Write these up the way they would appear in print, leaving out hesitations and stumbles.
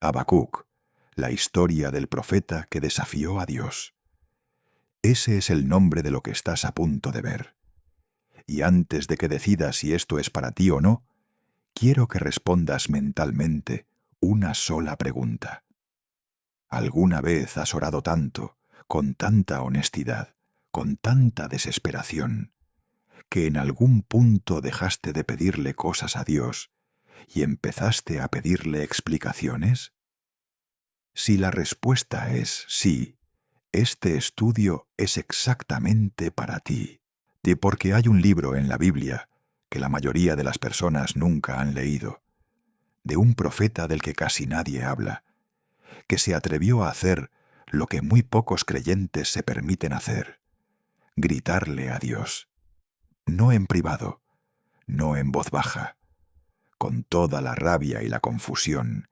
Habacuc, la historia del profeta que desafió a Dios. Ese es el nombre de lo que estás a punto de ver. Y antes de que decidas si esto es para ti o no, quiero que respondas mentalmente una sola pregunta. ¿Alguna vez has orado tanto, con tanta honestidad, con tanta desesperación, que en algún punto dejaste de pedirle cosas a Dios y empezaste a pedirle explicaciones? Si la respuesta es sí, este estudio es exactamente para ti. Porque hay un libro en la Biblia que la mayoría de las personas nunca han leído, de un profeta del que casi nadie habla, que se atrevió a hacer lo que muy pocos creyentes se permiten hacer: gritarle a Dios. No en privado, no en voz baja, con toda la rabia y la confusión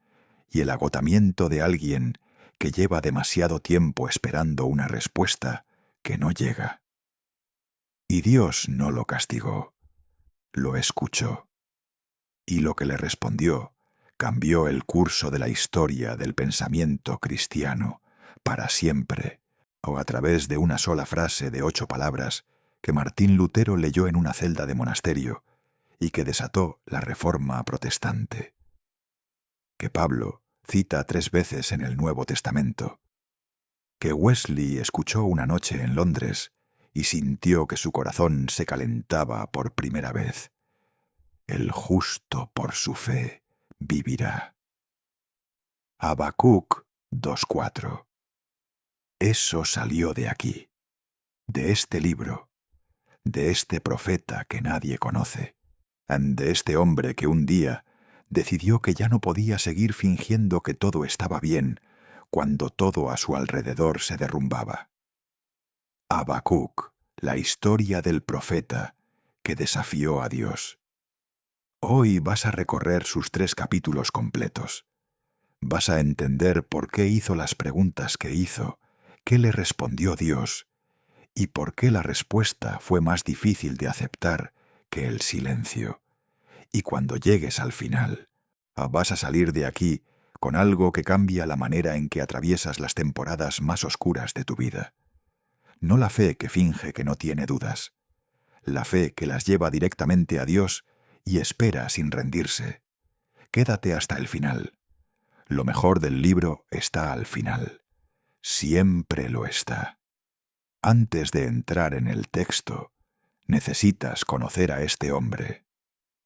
y el agotamiento de alguien que lleva demasiado tiempo esperando una respuesta que no llega. Y Dios no lo castigó, lo escuchó. Y lo que le respondió cambió el curso de la historia del pensamiento cristiano para siempre, o a través de una sola frase de 8 palabras que Martín Lutero leyó en una celda de monasterio y que desató la Reforma protestante, que Pablo cita 3 veces en el Nuevo Testamento, que Wesley escuchó una noche en Londres y sintió que su corazón se calentaba por primera vez. El justo por su fe vivirá. Habacuc 2:4. Eso salió de aquí, de este libro, de este profeta que nadie conoce, de este hombre que un día decidió que ya no podía seguir fingiendo que todo estaba bien cuando todo a su alrededor se derrumbaba. Habacuc, la historia del profeta que desafió a Dios. Hoy vas a recorrer sus 3 capítulos completos. Vas a entender por qué hizo las preguntas que hizo, qué le respondió Dios y por qué la respuesta fue más difícil de aceptar que el silencio. Y cuando llegues al final, vas a salir de aquí con algo que cambia la manera en que atraviesas las temporadas más oscuras de tu vida. No la fe que finge que no tiene dudas, la fe que las lleva directamente a Dios y espera sin rendirse. Quédate hasta el final. Lo mejor del libro está al final. Siempre lo está. Antes de entrar en el texto, necesitas conocer a este hombre,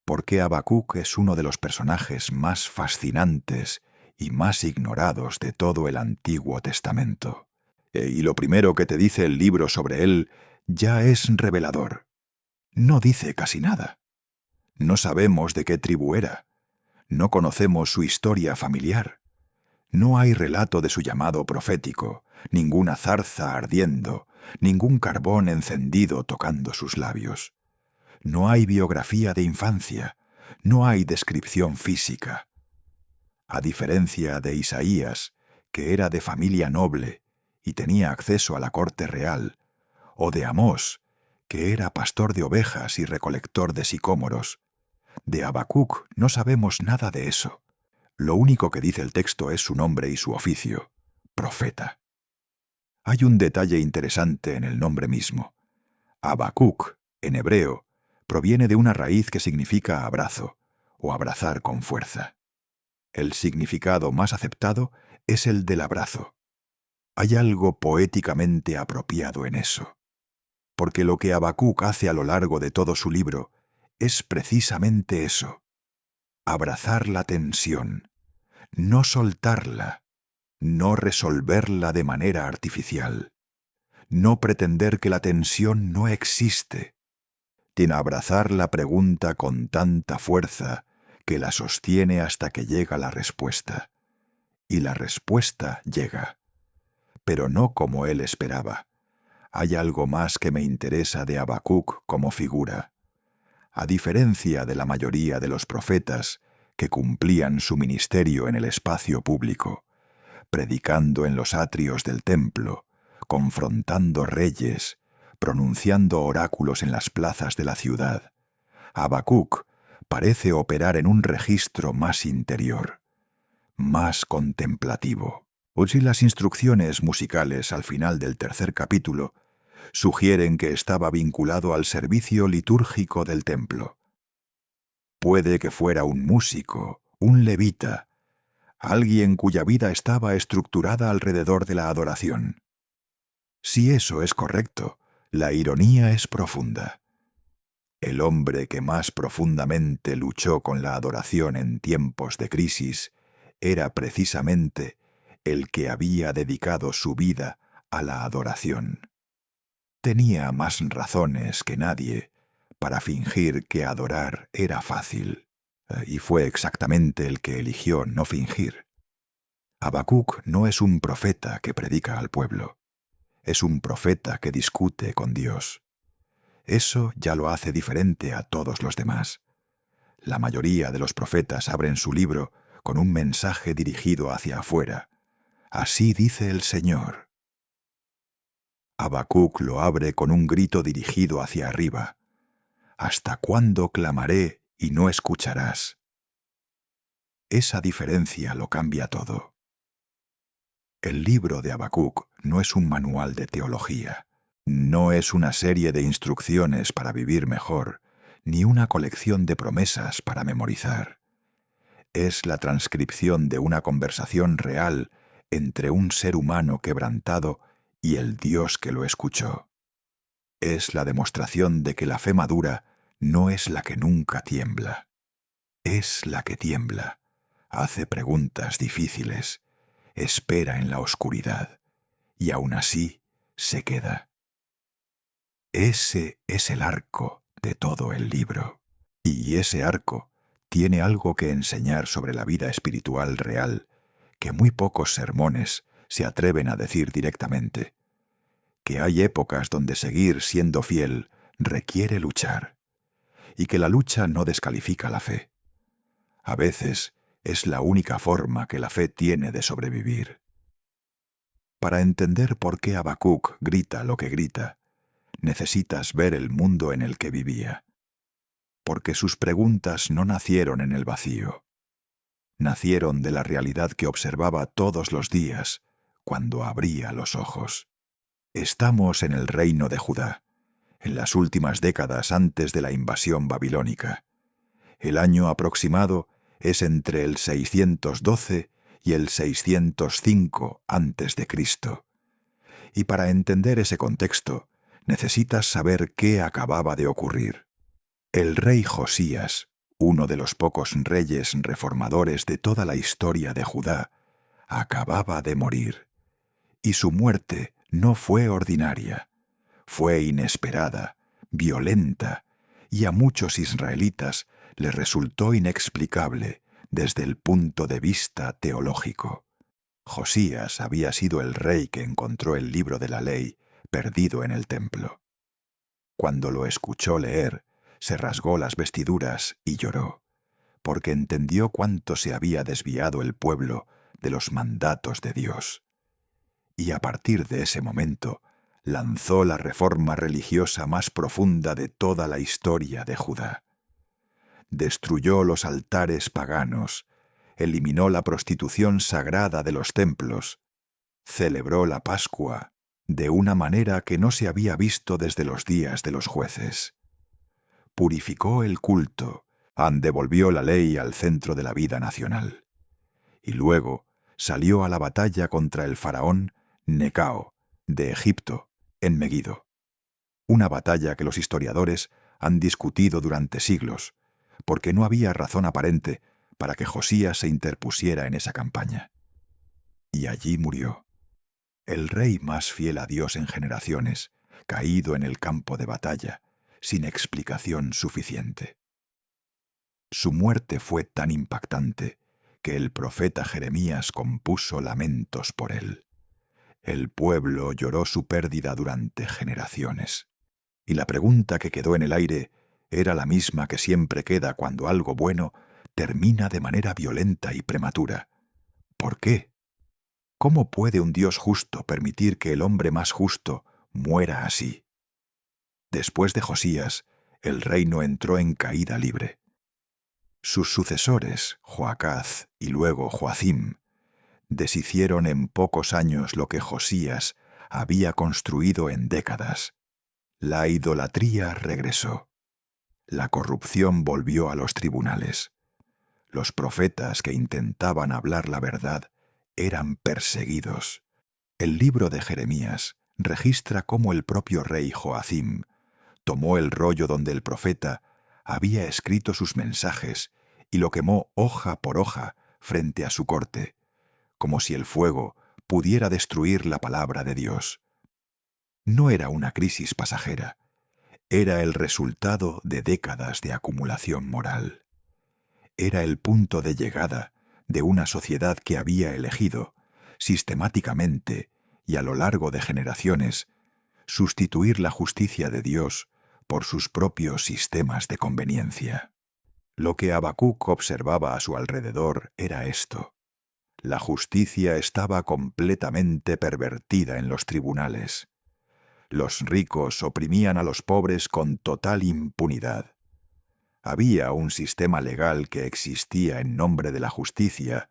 porque Habacuc es uno de los personajes más fascinantes y más ignorados de todo el Antiguo Testamento. Y lo primero que te dice el libro sobre él ya es revelador. No dice casi nada. No sabemos de qué tribu era. No conocemos su historia familiar. No hay relato de su llamado profético, ninguna zarza ardiendo, ningún carbón encendido tocando sus labios. No hay biografía de infancia, no hay descripción física. A diferencia de Isaías, que era de familia noble y tenía acceso a la corte real, o de Amós, que era pastor de ovejas y recolector de sicómoros, de Habacuc no sabemos nada de eso. Lo único que dice el texto es su nombre y su oficio: profeta. Hay un detalle interesante en el nombre mismo. Habacuc, en hebreo, proviene de una raíz que significa abrazo, o abrazar con fuerza. El significado más aceptado es el del abrazo. Hay algo poéticamente apropiado en eso, porque lo que Habacuc hace a lo largo de todo su libro es precisamente eso: abrazar la tensión, no soltarla, no resolverla de manera artificial, no pretender que la tensión no existe, sino abrazar la pregunta con tanta fuerza que la sostiene hasta que llega la respuesta. Y la respuesta llega, pero no como él esperaba. Hay algo más que me interesa de Habacuc como figura. A diferencia de la mayoría de los profetas que cumplían su ministerio en el espacio público, predicando en los atrios del templo, confrontando reyes, pronunciando oráculos en las plazas de la ciudad, Habacuc parece operar en un registro más interior. más contemplativo. O si las instrucciones musicales al final del tercer capítulo sugieren que estaba vinculado al servicio litúrgico del templo. Puede que fuera un músico, un levita, alguien cuya vida estaba estructurada alrededor de la adoración. Si eso es correcto, la ironía es profunda. El hombre que más profundamente luchó con la adoración en tiempos de crisis era precisamente el que había dedicado su vida a la adoración. Tenía más razones que nadie para fingir que adorar era fácil, y fue exactamente el que eligió no fingir. Habacuc no es un profeta que predica al pueblo, es un profeta que discute con Dios. Eso ya lo hace diferente a todos los demás. La mayoría de los profetas abren su libro con un mensaje dirigido hacia afuera. Así dice el Señor. Habacuc lo abre con un grito dirigido hacia arriba. ¿Hasta cuándo clamaré y no escucharás? Esa diferencia lo cambia todo. El libro de Habacuc no es un manual de teología, no es una serie de instrucciones para vivir mejor, ni una colección de promesas para memorizar. Es la transcripción de una conversación real entre un ser humano quebrantado y el Dios que lo escuchó. Es la demostración de que la fe madura no es la que nunca tiembla. Es la que tiembla, hace preguntas difíciles, espera en la oscuridad y aún así se queda. Ese es el arco de todo el libro. Y ese arco tiene algo que enseñar sobre la vida espiritual real que muy pocos sermones se atreven a decir directamente. Que hay épocas donde seguir siendo fiel requiere luchar, y que la lucha no descalifica la fe. A veces es la única forma que la fe tiene de sobrevivir. Para entender por qué Habacuc grita lo que grita, necesitas ver el mundo en el que vivía. Porque sus preguntas no nacieron en el vacío. Nacieron de la realidad que observaba todos los días cuando abría los ojos. Estamos en el reino de Judá, en las últimas décadas antes de la invasión babilónica. El año aproximado es entre el 612 y el 605 a.C. Y para entender ese contexto, necesitas saber qué acababa de ocurrir. El rey Josías, uno de los pocos reyes reformadores de toda la historia de Judá, acababa de morir. Y su muerte no fue ordinaria, fue inesperada, violenta, y a muchos israelitas les resultó inexplicable desde el punto de vista teológico. Josías había sido el rey que encontró el libro de la ley perdido en el templo. Cuando lo escuchó leer, se rasgó las vestiduras y lloró, porque entendió cuánto se había desviado el pueblo de los mandatos de Dios. Y a partir de ese momento, lanzó la reforma religiosa más profunda de toda la historia de Judá. Destruyó los altares paganos, eliminó la prostitución sagrada de los templos, celebró la Pascua de una manera que no se había visto desde los días de los jueces. Purificó el culto, devolvió la ley al centro de la vida nacional. Y luego salió a la batalla contra el faraón Necao, de Egipto, en Megido. Una batalla que los historiadores han discutido durante siglos, porque no había razón aparente para que Josías se interpusiera en esa campaña. Y allí murió. El rey más fiel a Dios en generaciones, caído en el campo de batalla, sin explicación suficiente. Su muerte fue tan impactante que el profeta Jeremías compuso lamentos por él. El pueblo lloró su pérdida durante generaciones. Y la pregunta que quedó en el aire era la misma que siempre queda cuando algo bueno termina de manera violenta y prematura. ¿Por qué? ¿Cómo puede un Dios justo permitir que el hombre más justo muera así? Después de Josías, el reino entró en caída libre. Sus sucesores, Joacaz y luego Joacim, deshicieron en pocos años lo que Josías había construido en décadas. La idolatría regresó. La corrupción volvió a los tribunales. Los profetas que intentaban hablar la verdad eran perseguidos. El libro de Jeremías registra cómo el propio rey Joacim tomó el rollo donde el profeta había escrito sus mensajes y lo quemó hoja por hoja frente a su corte, como si el fuego pudiera destruir la palabra de Dios. No era una crisis pasajera, era el resultado de décadas de acumulación moral. Era el punto de llegada de una sociedad que había elegido, sistemáticamente y a lo largo de generaciones, sustituir la justicia de Dios por sus propios sistemas de conveniencia. Lo que Habacuc observaba a su alrededor era esto. La justicia estaba completamente pervertida en los tribunales. Los ricos oprimían a los pobres con total impunidad. Había un sistema legal que existía en nombre de la justicia,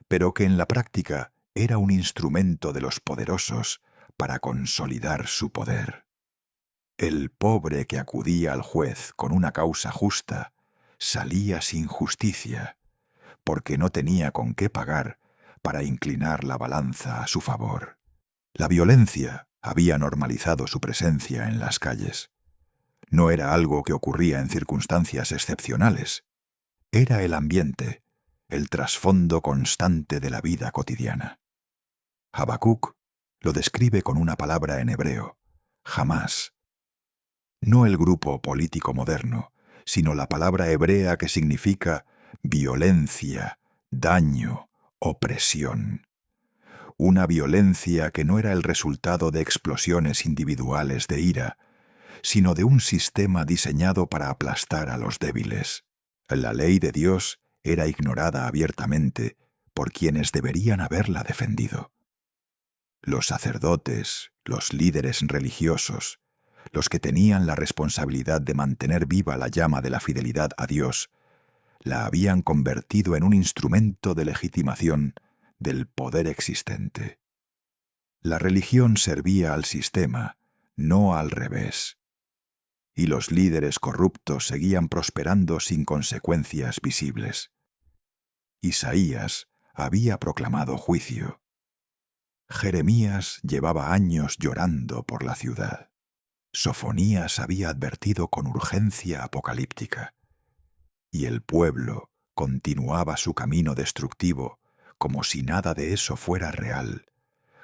pero que en la práctica era un instrumento de los poderosos para consolidar su poder. El pobre que acudía al juez con una causa justa salía sin justicia, porque no tenía con qué pagar para inclinar la balanza a su favor. La violencia había normalizado su presencia en las calles. No era algo que ocurría en circunstancias excepcionales. Era el ambiente, el trasfondo constante de la vida cotidiana. Habacuc lo describe con una palabra en hebreo, jamás. No el grupo político moderno, sino la palabra hebrea que significa violencia, daño, opresión. Una violencia que no era el resultado de explosiones individuales de ira, sino de un sistema diseñado para aplastar a los débiles. La ley de Dios era ignorada abiertamente por quienes deberían haberla defendido. Los sacerdotes, los líderes religiosos, los que tenían la responsabilidad de mantener viva la llama de la fidelidad a Dios, la habían convertido en un instrumento de legitimación del poder existente. La religión servía al sistema, no al revés. Y los líderes corruptos seguían prosperando sin consecuencias visibles. Isaías había proclamado juicio. Jeremías llevaba años llorando por la ciudad. Sofonías había advertido con urgencia apocalíptica. Y el pueblo continuaba su camino destructivo como si nada de eso fuera real,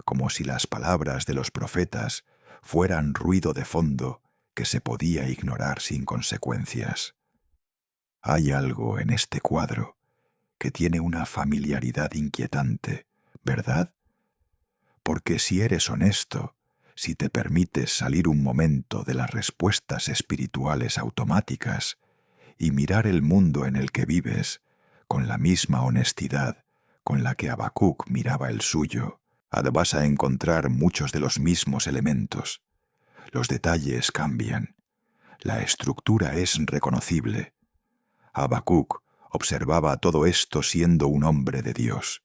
como si las palabras de los profetas fueran ruido de fondo que se podía ignorar sin consecuencias. Hay algo en este cuadro que tiene una familiaridad inquietante, ¿verdad? Porque si eres honesto, si te permites salir un momento de las respuestas espirituales automáticas y mirar el mundo en el que vives con la misma honestidad con la que Habacuc miraba el suyo, vas a encontrar muchos de los mismos elementos. Los detalles cambian. La estructura es reconocible. Habacuc observaba todo esto siendo un hombre de Dios,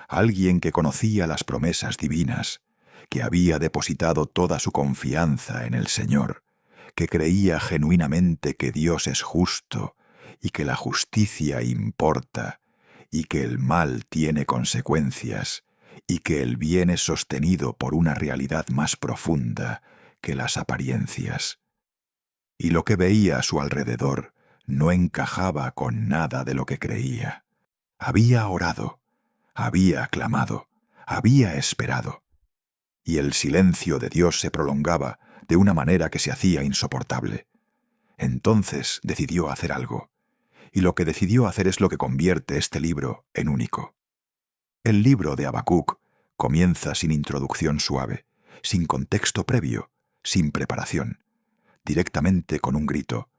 alguien que conocía las promesas divinas, que había depositado toda su confianza en el Señor, que creía genuinamente que Dios es justo y que la justicia importa y que el mal tiene consecuencias y que el bien es sostenido por una realidad más profunda que las apariencias. Y lo que veía a su alrededor no encajaba con nada de lo que creía. Había orado, había clamado, había esperado, y el silencio de Dios se prolongaba de una manera que se hacía insoportable. Entonces decidió hacer algo, y lo que decidió hacer es lo que convierte este libro en único. El libro de Habacuc comienza sin introducción suave, sin contexto previo, sin preparación, directamente con un grito.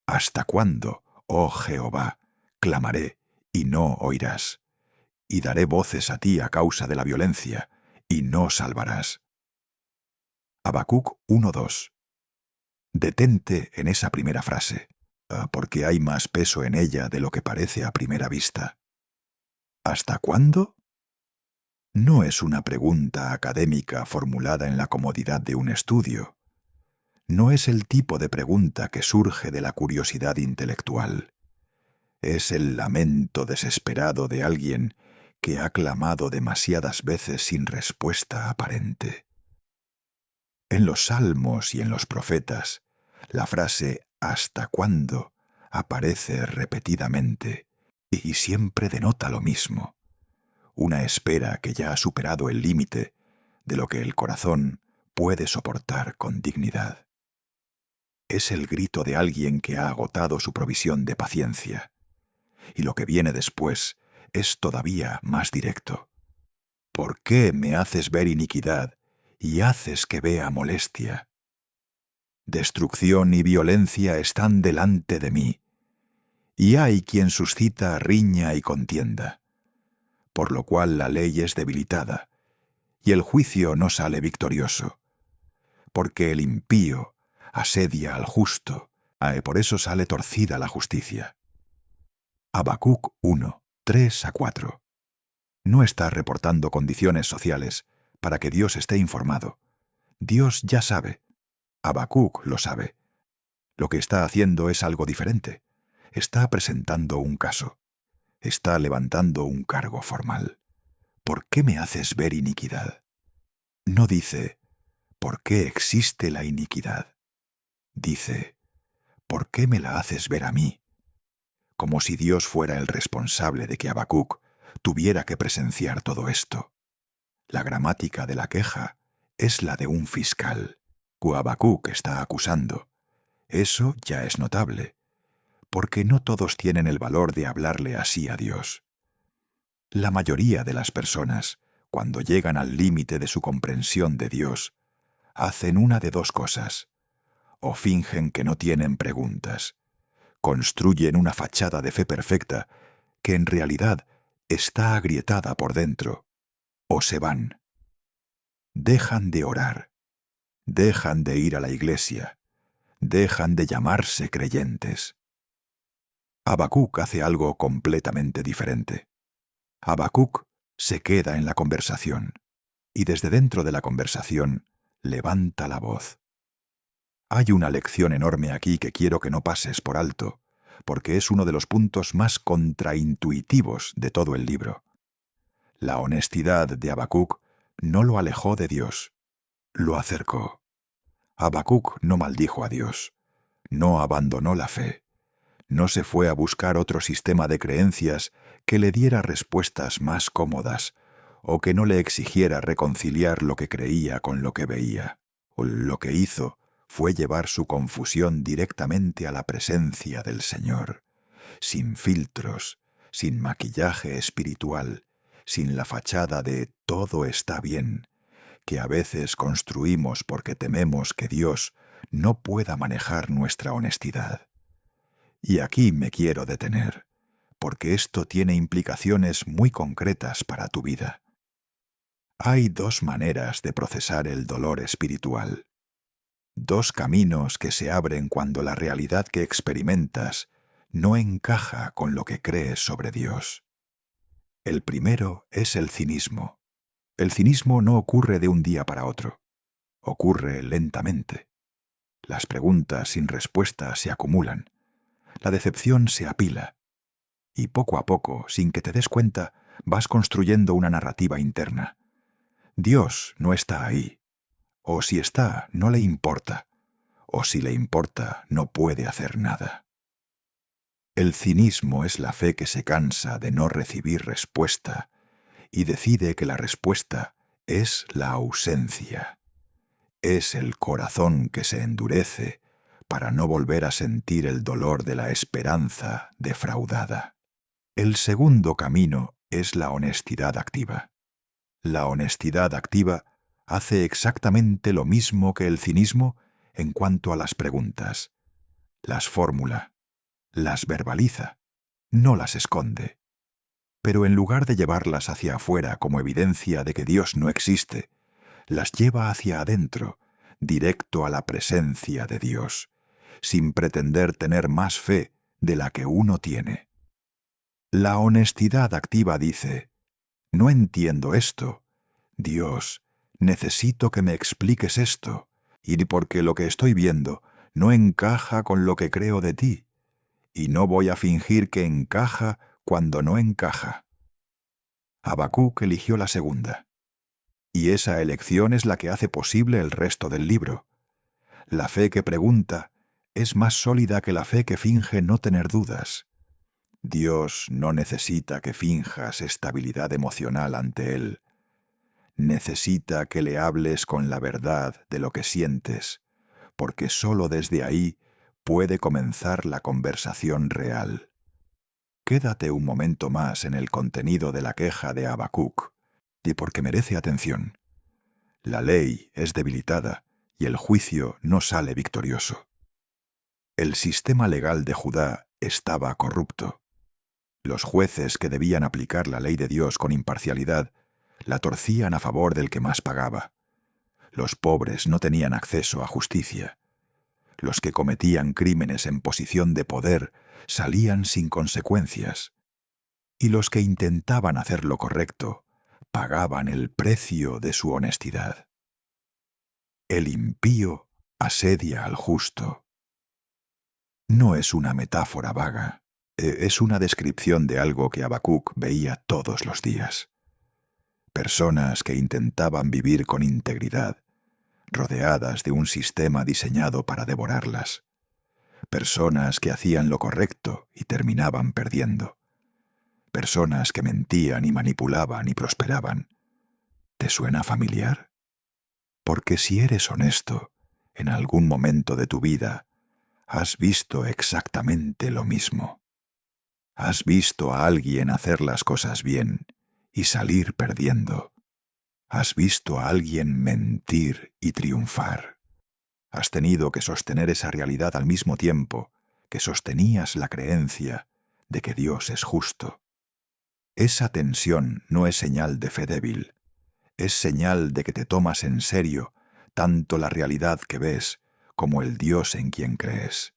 ¿Hasta cuándo, oh Jehová, clamaré y no oirás? Y daré voces a ti a causa de la violencia, y no salvarás. Habacuc 1:2. Detente en esa primera frase. porque hay más peso en ella de lo que parece a primera vista. ¿Hasta cuándo? No es una pregunta académica formulada en la comodidad de un estudio. No es el tipo de pregunta que surge de la curiosidad intelectual. Es el lamento desesperado de alguien que ha clamado demasiadas veces sin respuesta aparente. En los salmos y en los profetas, la frase «¿hasta cuándo?» aparece repetidamente y siempre denota lo mismo, una espera que ya ha superado el límite de lo que el corazón puede soportar con dignidad. Es el grito de alguien que ha agotado su provisión de paciencia, y lo que viene después es todavía más directo. ¿Por qué me haces ver iniquidad y haces que vea molestia? Destrucción y violencia están delante de mí, y hay quien suscita riña y contienda, por lo cual la ley es debilitada, y el juicio no sale victorioso, porque el impío asedia al justo, por eso sale torcida la justicia. Habacuc 1, 3-4. No está reportando condiciones sociales para que Dios esté informado. Dios ya sabe. Habacuc lo sabe. Lo que está haciendo es algo diferente. Está presentando un caso. Está levantando un cargo formal. ¿Por qué me haces ver iniquidad? No dice, ¿por qué existe la iniquidad? Dice, ¿por qué me la haces ver a mí? Como si Dios fuera el responsable de que Habacuc tuviera que presenciar todo esto. La gramática de la queja es la de un fiscal. Habacuc está acusando. Eso ya es notable, porque no todos tienen el valor de hablarle así a Dios. La mayoría de las personas, cuando llegan al límite de su comprensión de Dios, hacen una de dos cosas. O fingen que no tienen preguntas, construyen una fachada de fe perfecta que en realidad está agrietada por dentro, o se van. Dejan de orar, dejan de ir a la iglesia, dejan de llamarse creyentes. Habacuc hace algo completamente diferente. Habacuc se queda en la conversación, y desde dentro de la conversación levanta la voz. Hay una lección enorme aquí que quiero que no pases por alto, porque es uno de los puntos más contraintuitivos de todo el libro. La honestidad de Habacuc no lo alejó de Dios, lo acercó. Habacuc no maldijo a Dios, no abandonó la fe, no se fue a buscar otro sistema de creencias que le diera respuestas más cómodas o que no le exigiera reconciliar lo que creía con lo que veía. Lo que hizo fue llevar su confusión directamente a la presencia del Señor, sin filtros, sin maquillaje espiritual, sin la fachada de todo está bien, que a veces construimos porque tememos que Dios no pueda manejar nuestra honestidad. Y aquí me quiero detener, porque esto tiene implicaciones muy concretas para tu vida. Hay dos maneras de procesar el dolor espiritual. Dos caminos que se abren cuando la realidad que experimentas no encaja con lo que crees sobre Dios. El primero es el cinismo. El cinismo no ocurre de un día para otro. Ocurre lentamente. Las preguntas sin respuesta se acumulan. La decepción se apila. Y poco a poco, sin que te des cuenta, vas construyendo una narrativa interna. Dios no está ahí. O si está, no le importa. O si le importa, no puede hacer nada. El cinismo es la fe que se cansa de no recibir respuesta y decide que la respuesta es la ausencia. Es el corazón que se endurece para no volver a sentir el dolor de la esperanza defraudada. El segundo camino es la honestidad activa. La honestidad activa hace exactamente lo mismo que el cinismo en cuanto a las preguntas. Las formula, las verbaliza, no las esconde. Pero en lugar de llevarlas hacia afuera como evidencia de que Dios no existe, las lleva hacia adentro, directo a la presencia de Dios, sin pretender tener más fe de la que uno tiene. La honestidad activa dice: no entiendo esto. Dios, necesito que me expliques esto, y porque lo que estoy viendo no encaja con lo que creo de ti, y no voy a fingir que encaja cuando no encaja. Habacuc eligió la segunda, y esa elección es la que hace posible el resto del libro. La fe que pregunta es más sólida que la fe que finge no tener dudas. Dios no necesita que finjas estabilidad emocional ante Él. Necesita que le hables con la verdad de lo que sientes, porque sólo desde ahí puede comenzar la conversación real. Quédate un momento más en el contenido de la queja de Habacuc, y porque merece atención. La ley es debilitada y el juicio no sale victorioso. El sistema legal de Judá estaba corrupto. Los jueces que debían aplicar la ley de Dios con imparcialidad la torcían a favor del que más pagaba. Los pobres no tenían acceso a justicia. Los que cometían crímenes en posición de poder salían sin consecuencias. Y los que intentaban hacer lo correcto pagaban el precio de su honestidad. El impío asedia al justo. No es una metáfora vaga, es una descripción de algo que Habacuc veía todos los días. Personas que intentaban vivir con integridad, rodeadas de un sistema diseñado para devorarlas. Personas que hacían lo correcto y terminaban perdiendo. Personas que mentían y manipulaban y prosperaban. ¿Te suena familiar? Porque si eres honesto, en algún momento de tu vida, has visto exactamente lo mismo. Has visto a alguien hacer las cosas bien y salir perdiendo. Has visto a alguien mentir y triunfar. Has tenido que sostener esa realidad al mismo tiempo que sostenías la creencia de que Dios es justo. Esa tensión no es señal de fe débil, es señal de que te tomas en serio tanto la realidad que ves como el Dios en quien crees.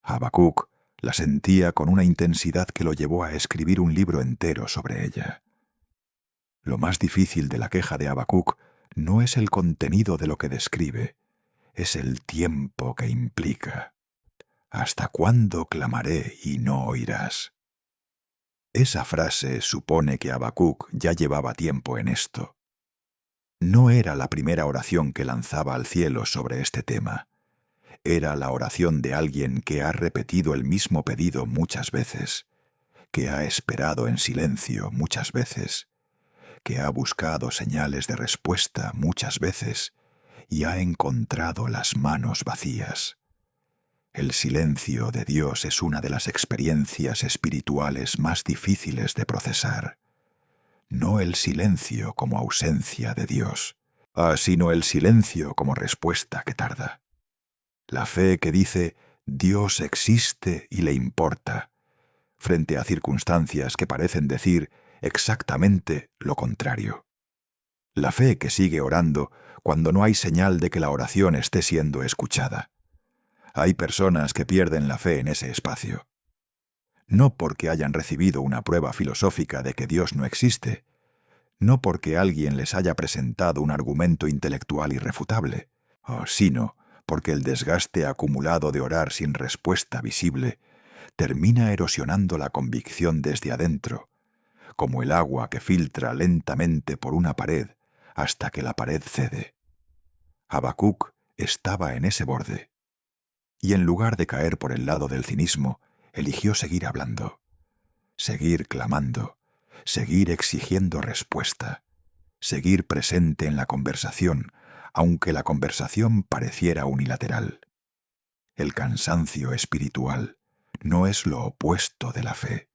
Habacuc la sentía con una intensidad que lo llevó a escribir un libro entero sobre ella. Lo más difícil de la queja de Habacuc no es el contenido de lo que describe, es el tiempo que implica. ¿Hasta cuándo clamaré y no oirás? Esa frase supone que Habacuc ya llevaba tiempo en esto. No era la primera oración que lanzaba al cielo sobre este tema. Era la oración de alguien que ha repetido el mismo pedido muchas veces, que ha esperado en silencio muchas veces, que ha buscado señales de respuesta muchas veces y ha encontrado las manos vacías. El silencio de Dios es una de las experiencias espirituales más difíciles de procesar. No el silencio como ausencia de Dios, sino el silencio como respuesta que tarda. La fe que dice Dios existe y le importa, frente a circunstancias que parecen decir exactamente lo contrario. La fe que sigue orando cuando no hay señal de que la oración esté siendo escuchada. Hay personas que pierden la fe en ese espacio. No porque hayan recibido una prueba filosófica de que Dios no existe, no porque alguien les haya presentado un argumento intelectual irrefutable, sino porque el desgaste acumulado de orar sin respuesta visible termina erosionando la convicción desde adentro, como el agua que filtra lentamente por una pared hasta que la pared cede. Habacuc estaba en ese borde, y en lugar de caer por el lado del cinismo, eligió seguir hablando, seguir clamando, seguir exigiendo respuesta, seguir presente en la conversación, aunque la conversación pareciera unilateral. El cansancio espiritual no es lo opuesto de la fe.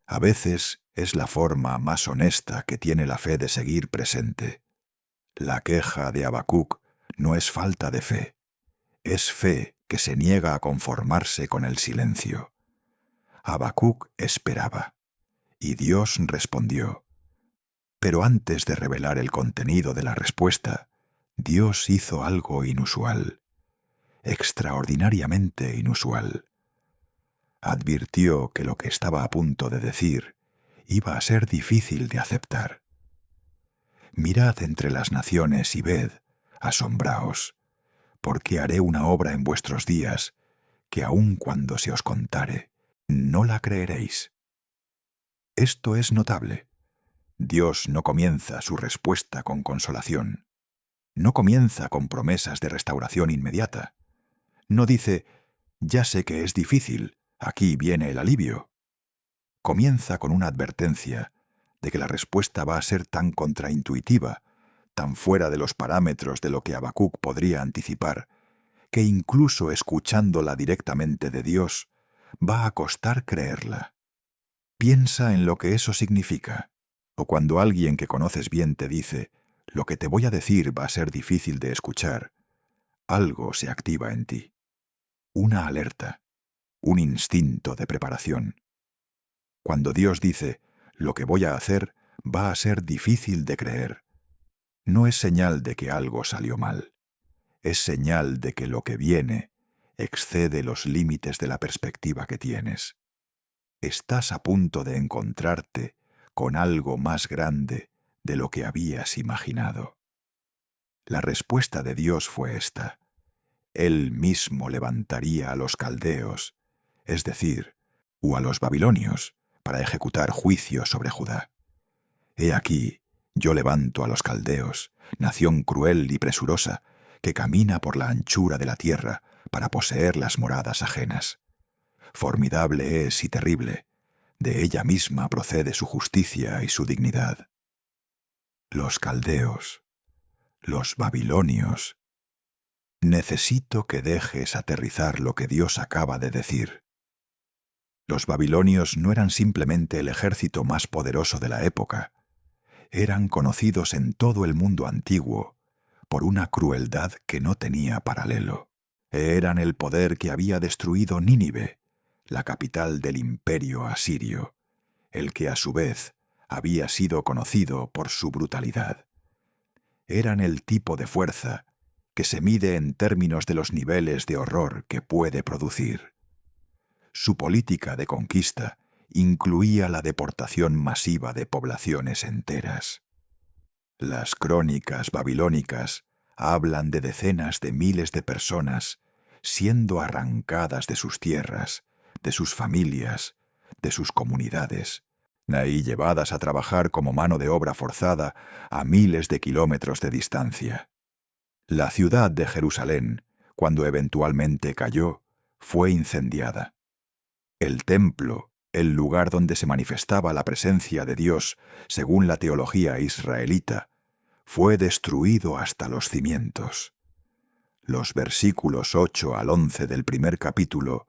A veces es la forma más honesta que tiene la fe de seguir presente. La queja de Habacuc no es falta de fe, es fe que se niega a conformarse con el silencio. Habacuc esperaba, y Dios respondió. Pero antes de revelar el contenido de la respuesta, Dios hizo algo inusual. extraordinariamente inusual. Advirtió que lo que estaba a punto de decir iba a ser difícil de aceptar. Mirad entre las naciones y ved, asombraos, porque haré una obra en vuestros días que aun cuando se os contare, no la creeréis. Esto es notable. Dios no comienza su respuesta con consolación. No comienza con promesas de restauración inmediata. No dice, ya sé que es difícil, aquí viene el alivio. Comienza con una advertencia de que la respuesta va a ser tan contraintuitiva, tan fuera de los parámetros de lo que Habacuc podría anticipar, que incluso escuchándola directamente de Dios, va a costar creerla. Piensa en lo que eso significa. O cuando alguien que conoces bien te dice, lo que te voy a decir va a ser difícil de escuchar, algo se activa en ti. Una alerta, un instinto de preparación. Cuando Dios dice, lo que voy a hacer va a ser difícil de creer, no es señal de que algo salió mal. Es señal de que lo que viene excede los límites de la perspectiva que tienes. Estás a punto de encontrarte con algo más grande de lo que habías imaginado. La respuesta de Dios fue esta. Él mismo levantaría a los caldeos, es decir, o a los babilonios, para ejecutar juicio sobre Judá. He aquí, yo levanto a los caldeos, nación cruel y presurosa, que camina por la anchura de la tierra para poseer las moradas ajenas. Formidable es y terrible, de ella misma procede su justicia y su dignidad. Los caldeos, los babilonios. Necesito que dejes aterrizar lo que Dios acaba de decir. Los babilonios no eran simplemente el ejército más poderoso de la época, eran conocidos en todo el mundo antiguo por una crueldad que no tenía paralelo. Eran el poder que había destruido Nínive, la capital del imperio asirio, el que a su vez había sido conocido por su brutalidad. Eran el tipo de fuerza que se mide en términos de los niveles de horror que puede producir. Su política de conquista incluía la deportación masiva de poblaciones enteras. Las crónicas babilónicas hablan de decenas de miles de personas siendo arrancadas de sus tierras, de sus familias, de sus comunidades, y llevadas a trabajar como mano de obra forzada a miles de kilómetros de distancia. La ciudad de Jerusalén, cuando eventualmente cayó, fue incendiada. El templo, el lugar donde se manifestaba la presencia de Dios, según la teología israelita, fue destruido hasta los cimientos. Los versículos 8 al 11 del primer capítulo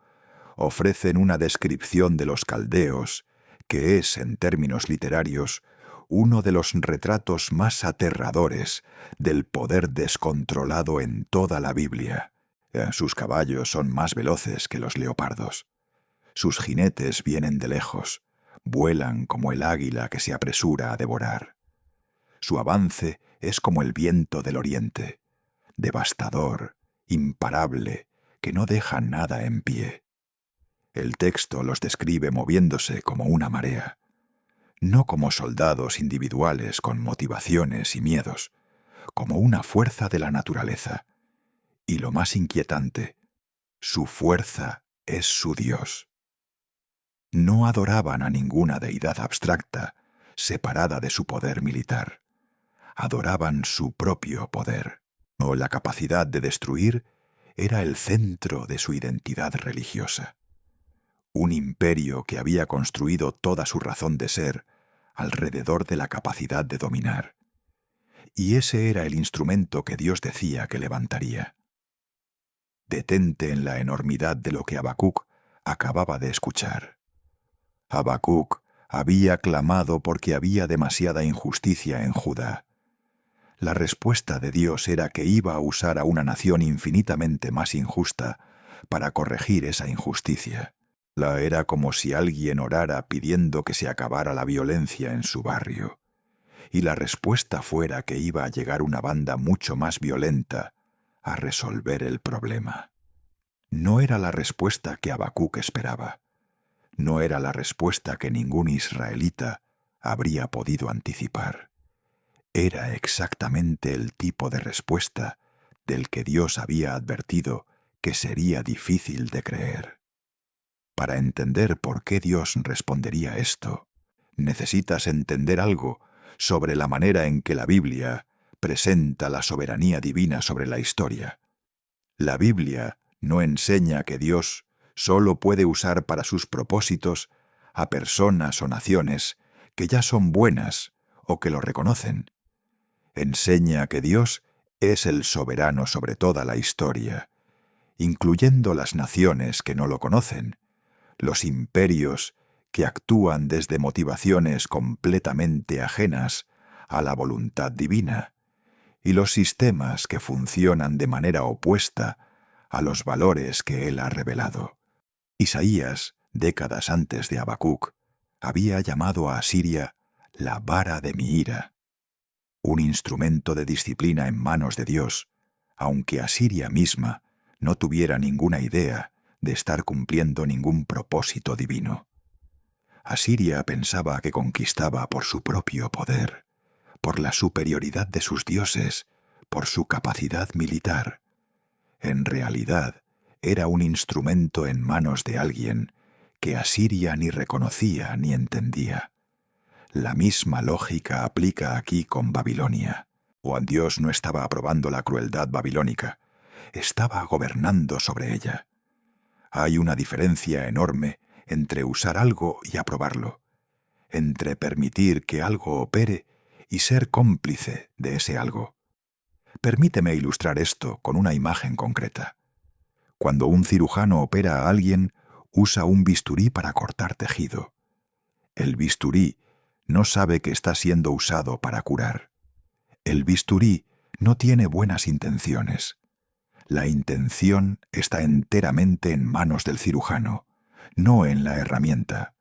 ofrecen una descripción de los caldeos, que es, en términos literarios, uno de los retratos más aterradores del poder descontrolado en toda la Biblia. Sus caballos son más veloces que los leopardos. Sus jinetes vienen de lejos, vuelan como el águila que se apresura a devorar. Su avance es como el viento del oriente, devastador, imparable, que no deja nada en pie. El texto los describe moviéndose como una marea, no como soldados individuales con motivaciones y miedos, como una fuerza de la naturaleza. Y lo más inquietante, su fuerza es su Dios. No adoraban a ninguna deidad abstracta, separada de su poder militar. Adoraban su propio poder. O la capacidad de destruir era el centro de su identidad religiosa. Un imperio que había construido toda su razón de ser alrededor de la capacidad de dominar. Y ese era el instrumento que Dios decía que levantaría. Detente en la enormidad de lo que Habacuc acababa de escuchar. Habacuc había clamado porque había demasiada injusticia en Judá. La respuesta de Dios era que iba a usar a una nación infinitamente más injusta para corregir esa injusticia. Era como si alguien orara pidiendo que se acabara la violencia en su barrio, y la respuesta fuera que iba a llegar una banda mucho más violenta a resolver el problema. No era la respuesta que Habacuc esperaba. No era la respuesta que ningún israelita habría podido anticipar. Era exactamente el tipo de respuesta del que Dios había advertido que sería difícil de creer. Para entender por qué Dios respondería esto, necesitas entender algo sobre la manera en que la Biblia presenta la soberanía divina sobre la historia. La Biblia no enseña que Dios solo puede usar para sus propósitos a personas o naciones que ya son buenas o que lo reconocen. Enseña que Dios es el soberano sobre toda la historia, incluyendo las naciones que no lo conocen, los imperios que actúan desde motivaciones completamente ajenas a la voluntad divina, y los sistemas que funcionan de manera opuesta a los valores que él ha revelado. Isaías, décadas antes de Habacuc, había llamado a Asiria la vara de mi ira, un instrumento de disciplina en manos de Dios, aunque Asiria misma no tuviera ninguna idea de estar cumpliendo ningún propósito divino. Asiria pensaba que conquistaba por su propio poder, por la superioridad de sus dioses, por su capacidad militar. En realidad, era un instrumento en manos de alguien que Asiria ni reconocía ni entendía. La misma lógica aplica aquí con Babilonia. Juan Dios no estaba aprobando la crueldad babilónica, estaba gobernando sobre ella. Hay una diferencia enorme entre usar algo y aprobarlo, entre permitir que algo opere y ser cómplice de ese algo. Permíteme ilustrar esto con una imagen concreta. Cuando un cirujano opera a alguien, usa un bisturí para cortar tejido. El bisturí no sabe que está siendo usado para curar. El bisturí no tiene buenas intenciones. La intención está enteramente en manos del cirujano, no en la herramienta.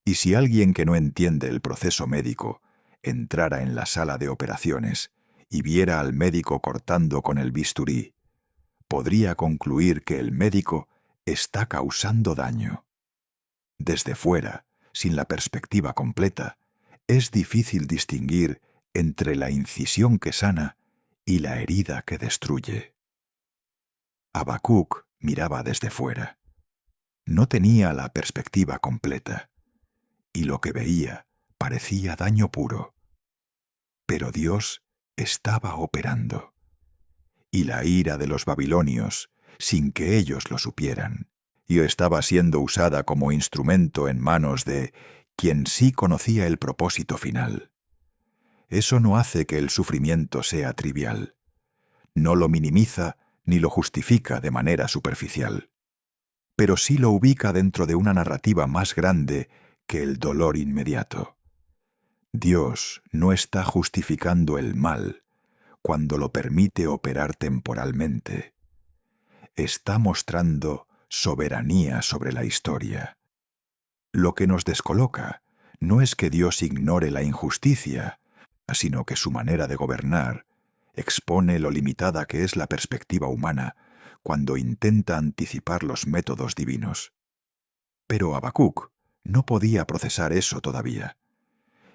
Y si alguien que no entiende el proceso médico entrara en la sala de operaciones y viera al médico cortando con el bisturí, podría concluir que el médico está causando daño. Desde fuera, sin la perspectiva completa, es difícil distinguir entre la incisión que sana y la herida que destruye. Habacuc miraba desde fuera. No tenía la perspectiva completa, y lo que veía parecía daño puro. Pero Dios estaba operando, y la ira de los babilonios, sin que ellos lo supieran, y estaba siendo usada como instrumento en manos de quien sí conocía el propósito final. Eso no hace que el sufrimiento sea trivial. No lo minimiza ni lo justifica de manera superficial, pero sí lo ubica dentro de una narrativa más grande que el dolor inmediato. Dios no está justificando el mal cuando lo permite operar temporalmente. Está mostrando soberanía sobre la historia. Lo que nos descoloca no es que Dios ignore la injusticia, sino que su manera de gobernar expone lo limitada que es la perspectiva humana cuando intenta anticipar los métodos divinos. Pero Habacuc no podía procesar eso todavía,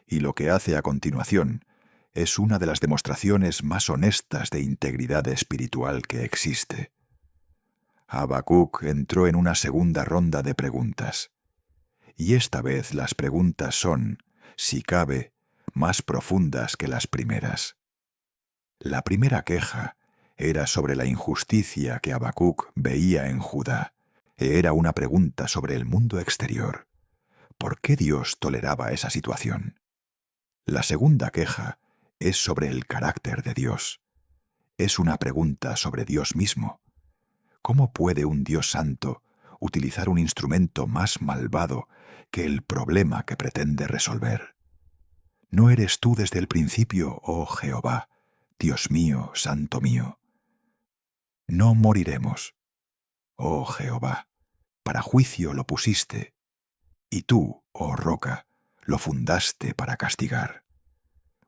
y lo que hace a continuación es una de las demostraciones más honestas de integridad espiritual que existe. Habacuc entró en una segunda ronda de preguntas, y esta vez las preguntas son, si cabe, más profundas que las primeras. La primera queja era sobre la injusticia que Habacuc veía en Judá. Era una pregunta sobre el mundo exterior. ¿Por qué Dios toleraba esa situación? La segunda queja es sobre el carácter de Dios. Es una pregunta sobre Dios mismo. ¿Cómo puede un Dios santo utilizar un instrumento más malvado que el problema que pretende resolver? ¿No eres tú desde el principio, oh Jehová, Dios mío, santo mío? No moriremos. Oh Jehová, para juicio lo pusiste, y tú, oh roca, lo fundaste para castigar.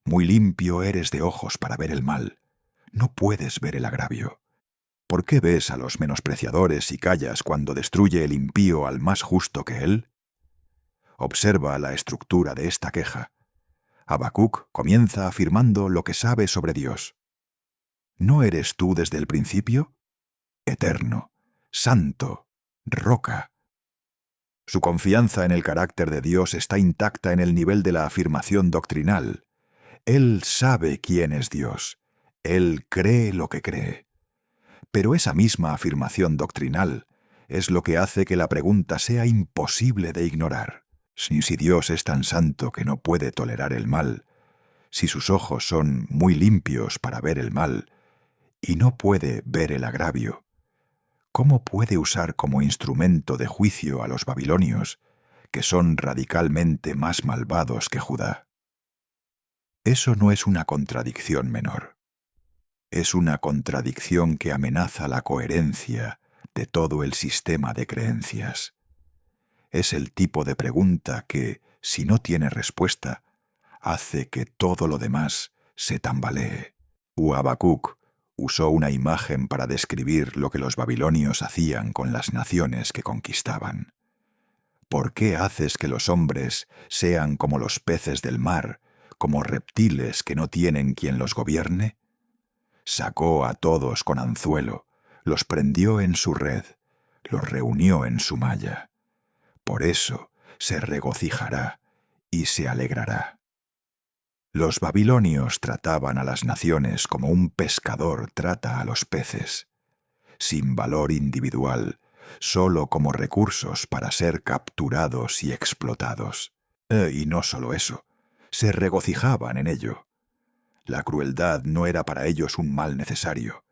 Muy limpio eres de ojos para ver el mal, no puedes ver el agravio. ¿Por qué ves a los menospreciadores y callas cuando destruye el impío al más justo que él? Observa la estructura de esta queja. Habacuc comienza afirmando lo que sabe sobre Dios. ¿No eres tú desde el principio? Eterno, santo, roca. Su confianza en el carácter de Dios está intacta en el nivel de la afirmación doctrinal. Él sabe quién es Dios. Él cree lo que cree. Pero esa misma afirmación doctrinal es lo que hace que la pregunta sea imposible de ignorar. Si Dios es tan santo que no puede tolerar el mal, si sus ojos son muy limpios para ver el mal y no puede ver el agravio, ¿cómo puede usar como instrumento de juicio a los babilonios, que son radicalmente más malvados que Judá? Eso no es una contradicción menor. Es una contradicción que amenaza la coherencia de todo el sistema de creencias. Es el tipo de pregunta que, si no tiene respuesta, hace que todo lo demás se tambalee. Habacuc usó una imagen para describir lo que los babilonios hacían con las naciones que conquistaban. ¿Por qué haces que los hombres sean como los peces del mar, como reptiles que no tienen quien los gobierne? Sacó a todos con anzuelo, los prendió en su red, los reunió en su malla. Por eso se regocijará y se alegrará. Los babilonios trataban a las naciones como un pescador trata a los peces, sin valor individual, solo como recursos para ser capturados y explotados. Y no solo eso, se regocijaban en ello. La crueldad no era para ellos un mal necesario,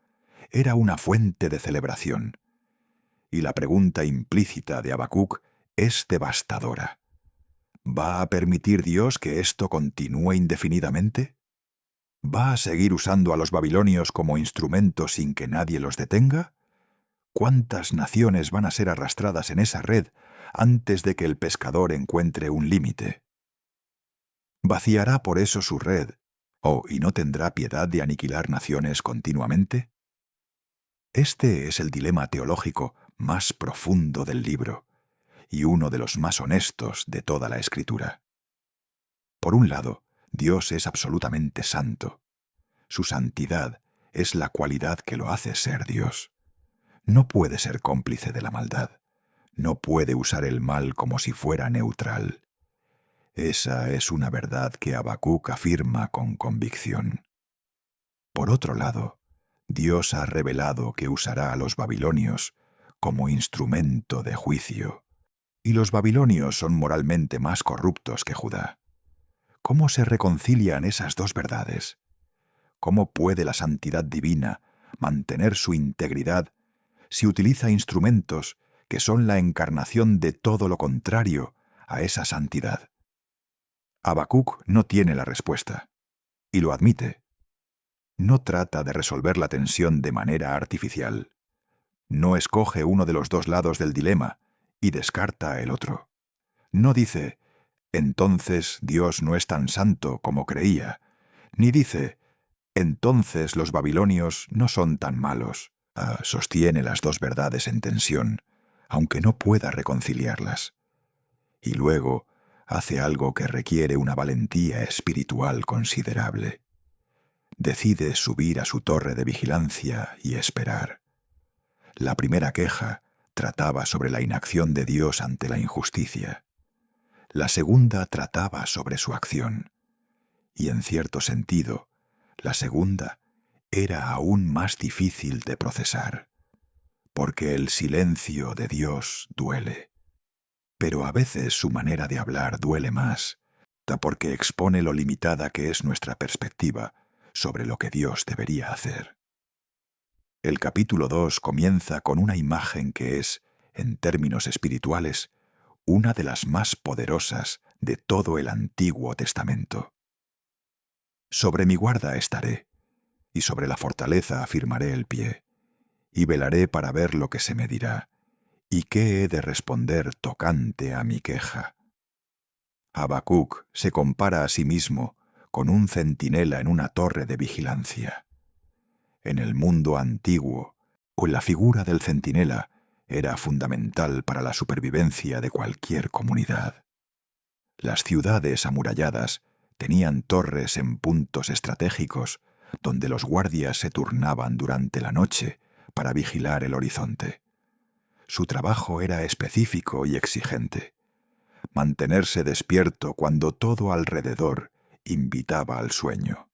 era una fuente de celebración. Y la pregunta implícita de Habacuc es devastadora. ¿Va a permitir Dios que esto continúe indefinidamente? ¿Va a seguir usando a los babilonios como instrumentos sin que nadie los detenga? ¿Cuántas naciones van a ser arrastradas en esa red antes de que el pescador encuentre un límite? ¿Vaciará por eso su red? ¿Y no tendrá piedad de aniquilar naciones continuamente? Este es el dilema teológico más profundo del libro, y uno de los más honestos de toda la Escritura. Por un lado, Dios es absolutamente santo. Su santidad es la cualidad que lo hace ser Dios. No puede ser cómplice de la maldad. No puede usar el mal como si fuera neutral. Esa es una verdad que Habacuc afirma con convicción. Por otro lado, Dios ha revelado que usará a los babilonios como instrumento de juicio. Y los babilonios son moralmente más corruptos que Judá. ¿Cómo se reconcilian esas dos verdades? ¿Cómo puede la santidad divina mantener su integridad si utiliza instrumentos que son la encarnación de todo lo contrario a esa santidad? Habacuc no tiene la respuesta, y lo admite. No trata de resolver la tensión de manera artificial. No escoge uno de los dos lados del dilema y descarta el otro. No dice, entonces Dios no es tan santo como creía, ni dice, entonces los babilonios no son tan malos. Sostiene las dos verdades en tensión, aunque no pueda reconciliarlas. Y luego hace algo que requiere una valentía espiritual considerable. Decide subir a su torre de vigilancia y esperar. La primera queja trataba sobre la inacción de Dios ante la injusticia. La segunda trataba sobre su acción. Y en cierto sentido, la segunda era aún más difícil de procesar, porque el silencio de Dios duele. Pero a veces su manera de hablar duele más, porque expone lo limitada que es nuestra perspectiva sobre lo que Dios debería hacer. El capítulo 2 comienza con una imagen que es, en términos espirituales, una de las más poderosas de todo el Antiguo Testamento. Sobre mi guarda estaré, y sobre la fortaleza afirmaré el pie, y velaré para ver lo que se me dirá, y qué he de responder tocante a mi queja. Habacuc se compara a sí mismo con un centinela en una torre de vigilancia. En el mundo antiguo, o la figura del centinela era fundamental para la supervivencia de cualquier comunidad. Las ciudades amuralladas tenían torres en puntos estratégicos donde los guardias se turnaban durante la noche para vigilar el horizonte. Su trabajo era específico y exigente: mantenerse despierto cuando todo alrededor invitaba al sueño.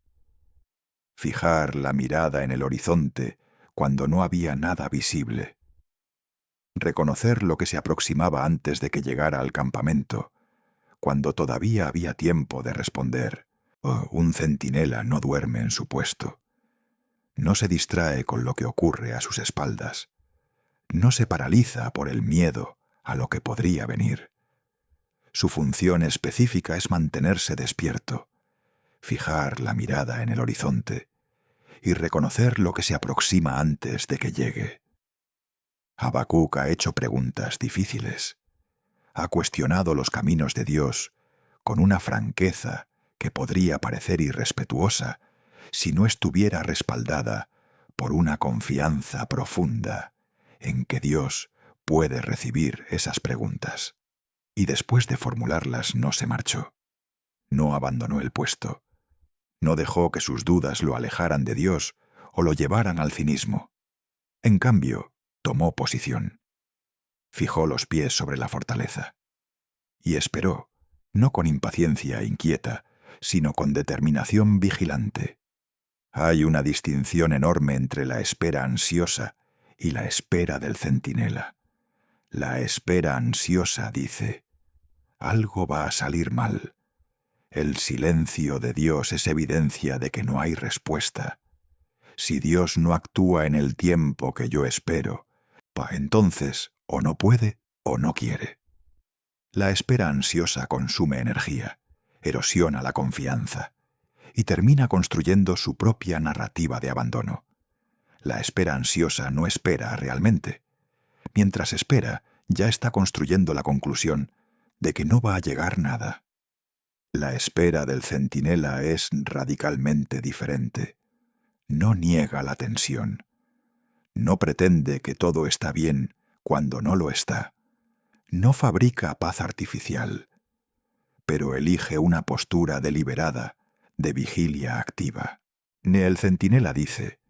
Fijar la mirada en el horizonte cuando no había nada visible. Reconocer lo que se aproximaba antes de que llegara al campamento, cuando todavía había tiempo de responder. Oh, un centinela no duerme en su puesto. No se distrae con lo que ocurre a sus espaldas. No se paraliza por el miedo a lo que podría venir. Su función específica es mantenerse despierto, fijar la mirada en el horizonte y reconocer lo que se aproxima antes de que llegue. Habacuc ha hecho preguntas difíciles. Ha cuestionado los caminos de Dios con una franqueza que podría parecer irrespetuosa si no estuviera respaldada por una confianza profunda en que Dios puede recibir esas preguntas. Y después de formularlas no se marchó. No abandonó el puesto. No dejó que sus dudas lo alejaran de Dios o lo llevaran al cinismo. En cambio, tomó posición. Fijó los pies sobre la fortaleza. Y esperó, no con impaciencia inquieta, sino con determinación vigilante. Hay una distinción enorme entre la espera ansiosa y la espera del centinela. La espera ansiosa dice: algo va a salir mal. El silencio de Dios es evidencia de que no hay respuesta. Si Dios no actúa en el tiempo que yo espero, entonces o no puede o no quiere. La espera ansiosa consume energía, erosiona la confianza y termina construyendo su propia narrativa de abandono. La espera ansiosa no espera realmente. Mientras espera, ya está construyendo la conclusión de que no va a llegar nada. La espera del centinela es radicalmente diferente. No niega la tensión. No pretende que todo está bien cuando no lo está. No fabrica paz artificial, pero elige una postura deliberada de vigilia activa. El centinela dice: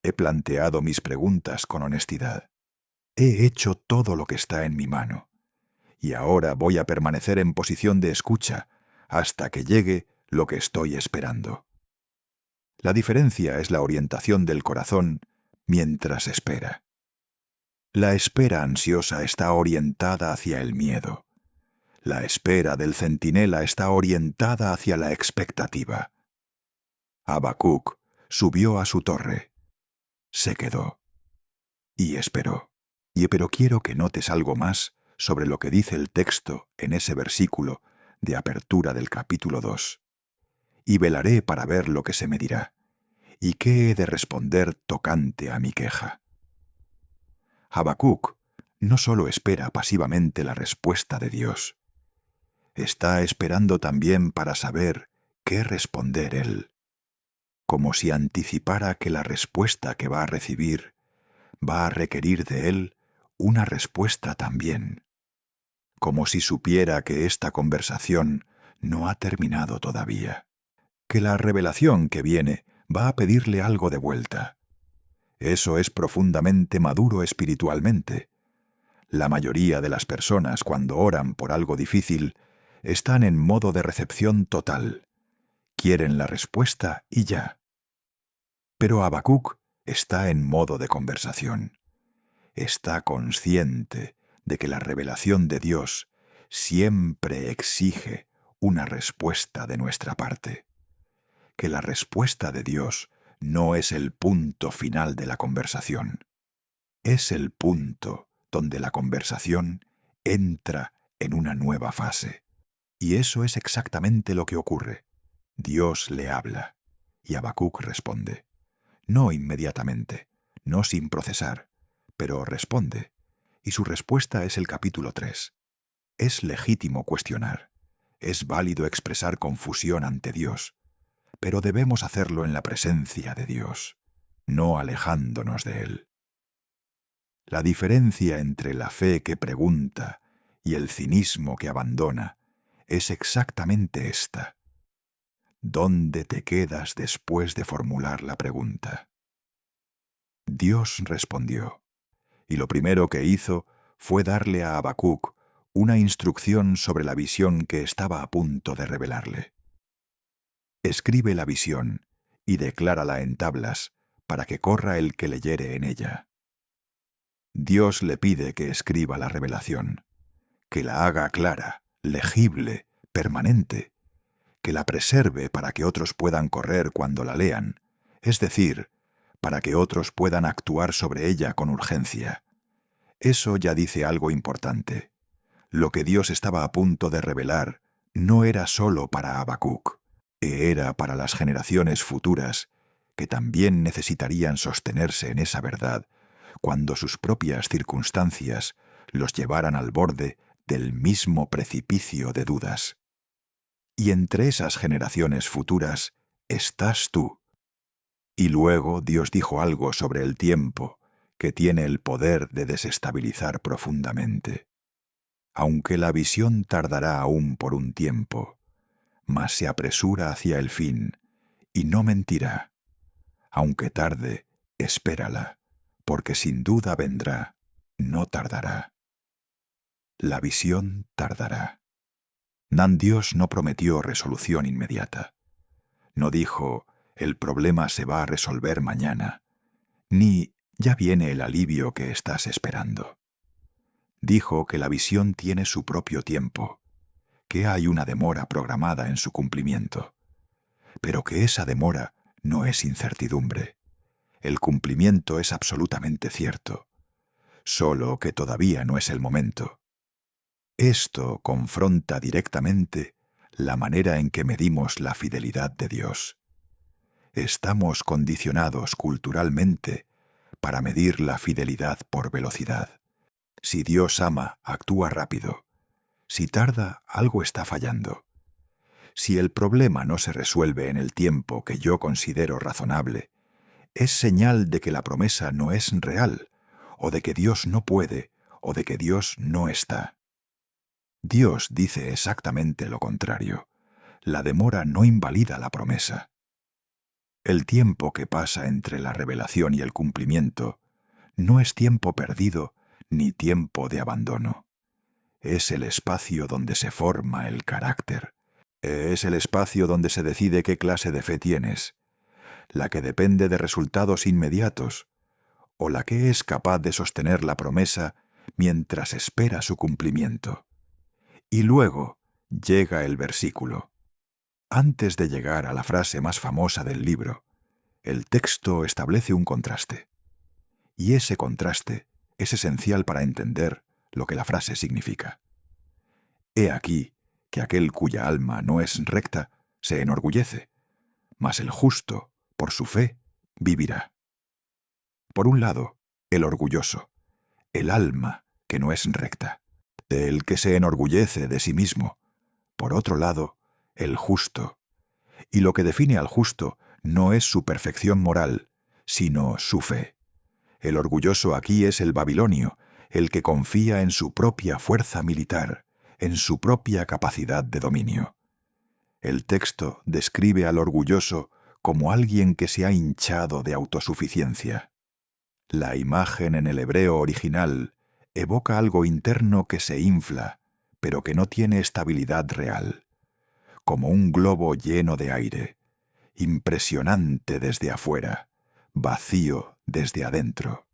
he planteado mis preguntas con honestidad. He hecho todo lo que está en mi mano. Y ahora voy a permanecer en posición de escucha hasta que llegue lo que estoy esperando. La diferencia es la orientación del corazón mientras espera. La espera ansiosa está orientada hacia el miedo. La espera del centinela está orientada hacia la expectativa. Habacuc subió a su torre, se quedó y esperó. Pero quiero que notes algo más sobre lo que dice el texto en ese versículo de apertura del capítulo 2. Y velaré para ver lo que se me dirá, y qué he de responder tocante a mi queja. Habacuc no solo espera pasivamente la respuesta de Dios, está esperando también para saber qué responder él, como si anticipara que la respuesta que va a recibir va a requerir de él una respuesta también, como si supiera que esta conversación no ha terminado todavía, que la revelación que viene va a pedirle algo de vuelta. Eso es profundamente maduro espiritualmente. La mayoría de las personas, cuando oran por algo difícil, están en modo de recepción total. Quieren la respuesta y ya. Pero Habacuc está en modo de conversación. Está consciente de que la revelación de Dios siempre exige una respuesta de nuestra parte. Que la respuesta de Dios no es el punto final de la conversación. Es el punto donde la conversación entra en una nueva fase. Y eso es exactamente lo que ocurre. Dios le habla, y Habacuc responde. No inmediatamente, no sin procesar, pero responde, y su respuesta es el capítulo 3. Es legítimo cuestionar, es válido expresar confusión ante Dios, pero debemos hacerlo en la presencia de Dios, no alejándonos de Él. La diferencia entre la fe que pregunta y el cinismo que abandona es exactamente esta. ¿Dónde te quedas después de formular la pregunta? Dios respondió, y lo primero que hizo fue darle a Habacuc una instrucción sobre la visión que estaba a punto de revelarle. Escribe la visión y declárala en tablas para que corra el que leyere en ella. Dios le pide que escriba la revelación, que la haga clara, legible, permanente, que la preserve para que otros puedan correr cuando la lean, es decir, para que otros puedan actuar sobre ella con urgencia. Eso ya dice algo importante. Lo que Dios estaba a punto de revelar no era sólo para Habacuc, era para las generaciones futuras, que también necesitarían sostenerse en esa verdad cuando sus propias circunstancias los llevaran al borde del mismo precipicio de dudas. Y entre esas generaciones futuras estás tú. Y luego Dios dijo algo sobre el tiempo, que tiene el poder de desestabilizar profundamente. Aunque la visión tardará aún por un tiempo, mas se apresura hacia el fin, y no mentirá. Aunque tarde, espérala, porque sin duda vendrá, no tardará. La visión tardará. Dios no prometió resolución inmediata. No dijo, el problema se va a resolver mañana, ni ya viene el alivio que estás esperando. Dijo que la visión tiene su propio tiempo, que hay una demora programada en su cumplimiento, pero que esa demora no es incertidumbre. El cumplimiento es absolutamente cierto, solo que todavía no es el momento. Esto confronta directamente la manera en que medimos la fidelidad de Dios. Estamos condicionados culturalmente para medir la fidelidad por velocidad. Si Dios ama, actúa rápido. Si tarda, algo está fallando. Si el problema no se resuelve en el tiempo que yo considero razonable, es señal de que la promesa no es real, o de que Dios no puede, o de que Dios no está. Dios dice exactamente lo contrario. La demora no invalida la promesa. El tiempo que pasa entre la revelación y el cumplimiento no es tiempo perdido ni tiempo de abandono. Es el espacio donde se forma el carácter. Es el espacio donde se decide qué clase de fe tienes, la que depende de resultados inmediatos, o la que es capaz de sostener la promesa mientras espera su cumplimiento. Y luego llega el versículo. Antes de llegar a la frase más famosa del libro, el texto establece un contraste. Y ese contraste es esencial para entender lo que la frase significa. He aquí que aquel cuya alma no es recta se enorgullece, mas el justo, por su fe, vivirá. Por un lado, el orgulloso, el alma que no es recta, el que se enorgullece de sí mismo. Por otro lado, el justo. Y lo que define al justo no es su perfección moral, sino su fe. El orgulloso aquí es el babilonio, el que confía en su propia fuerza militar, en su propia capacidad de dominio. El texto describe al orgulloso como alguien que se ha hinchado de autosuficiencia. La imagen en el hebreo original evoca algo interno que se infla, pero que no tiene estabilidad real, como un globo lleno de aire, impresionante desde afuera, vacío desde adentro,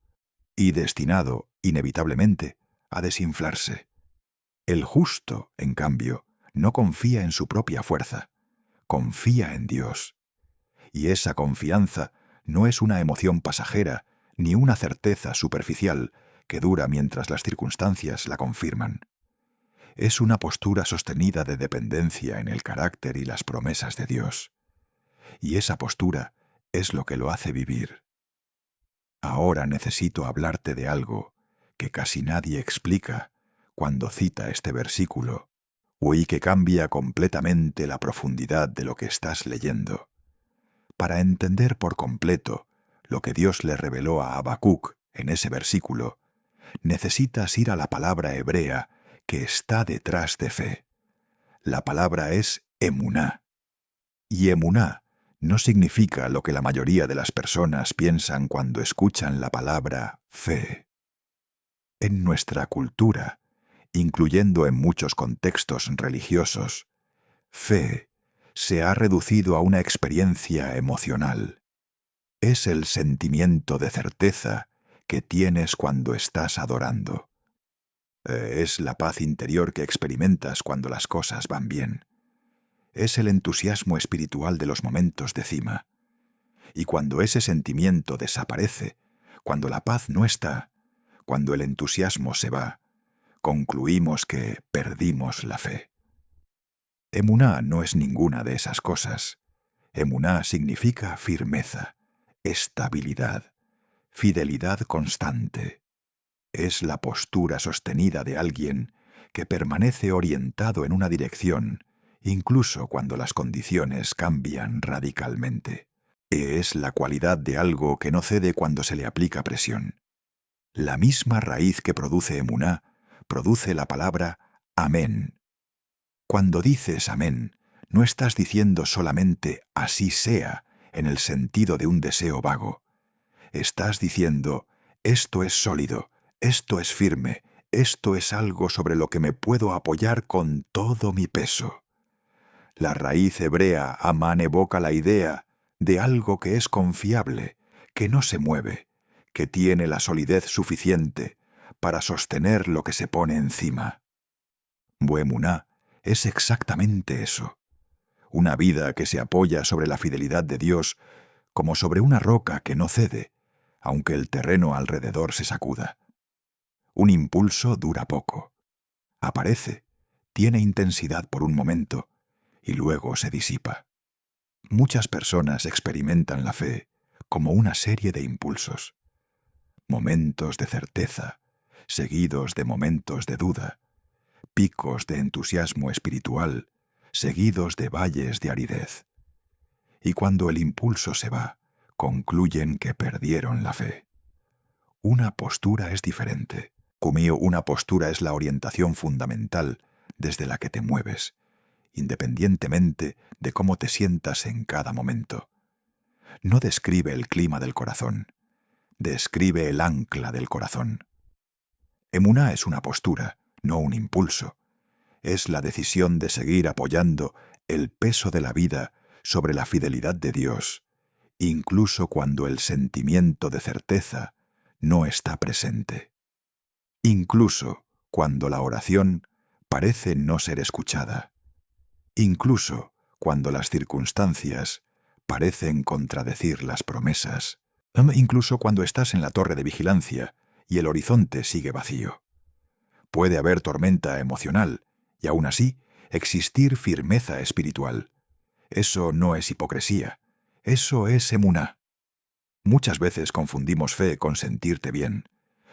y destinado, inevitablemente, a desinflarse. El justo, en cambio, no confía en su propia fuerza, confía en Dios. Y esa confianza no es una emoción pasajera ni una certeza superficial que dura mientras las circunstancias la confirman. Es una postura sostenida de dependencia en el carácter y las promesas de Dios. Y esa postura es lo que lo hace vivir. Ahora necesito hablarte de algo que casi nadie explica cuando cita este versículo, y que cambia completamente la profundidad de lo que estás leyendo. Para entender por completo lo que Dios le reveló a Habacuc en ese versículo, necesitas ir a la palabra hebrea que está detrás de fe. La palabra es emuná. Y emuná no significa lo que la mayoría de las personas piensan cuando escuchan la palabra fe. En nuestra cultura, incluyendo en muchos contextos religiosos, fe se ha reducido a una experiencia emocional. Es el sentimiento de certeza que tienes cuando estás adorando. Es la paz interior que experimentas cuando las cosas van bien. Es el entusiasmo espiritual de los momentos de cima. Y cuando ese sentimiento desaparece, cuando la paz no está, cuando el entusiasmo se va, concluimos que perdimos la fe. Emuná no es ninguna de esas cosas. Emuná significa firmeza, estabilidad, fidelidad constante. Es la postura sostenida de alguien que permanece orientado en una dirección, incluso cuando las condiciones cambian radicalmente. Es la cualidad de algo que no cede cuando se le aplica presión. La misma raíz que produce emuná produce la palabra amén. Cuando dices amén, no estás diciendo solamente así sea, en el sentido de un deseo vago. Estás diciendo, esto es sólido, esto es firme, esto es algo sobre lo que me puedo apoyar con todo mi peso. La raíz hebrea amán evoca la idea de algo que es confiable, que no se mueve, que tiene la solidez suficiente para sostener lo que se pone encima. Buemuná es exactamente eso. Una vida que se apoya sobre la fidelidad de Dios como sobre una roca que no cede, aunque el terreno alrededor se sacuda. Un impulso dura poco. Aparece, tiene intensidad por un momento y luego se disipa. Muchas personas experimentan la fe como una serie de impulsos. Momentos de certeza, seguidos de momentos de duda, picos de entusiasmo espiritual, seguidos de valles de aridez. Y cuando el impulso se va, concluyen que perdieron la fe. Una postura es diferente. Una postura es la orientación fundamental desde la que te mueves, independientemente de cómo te sientas en cada momento. No describe el clima del corazón, describe el ancla del corazón. Emuná es una postura, no un impulso. Es la decisión de seguir apoyando el peso de la vida sobre la fidelidad de Dios, incluso cuando el sentimiento de certeza no está presente. Incluso cuando la oración parece no ser escuchada. Incluso cuando las circunstancias parecen contradecir las promesas. Incluso cuando estás en la torre de vigilancia y el horizonte sigue vacío. Puede haber tormenta emocional y aún así existir firmeza espiritual. Eso no es hipocresía, eso es emuná. Muchas veces confundimos fe con sentirte bien.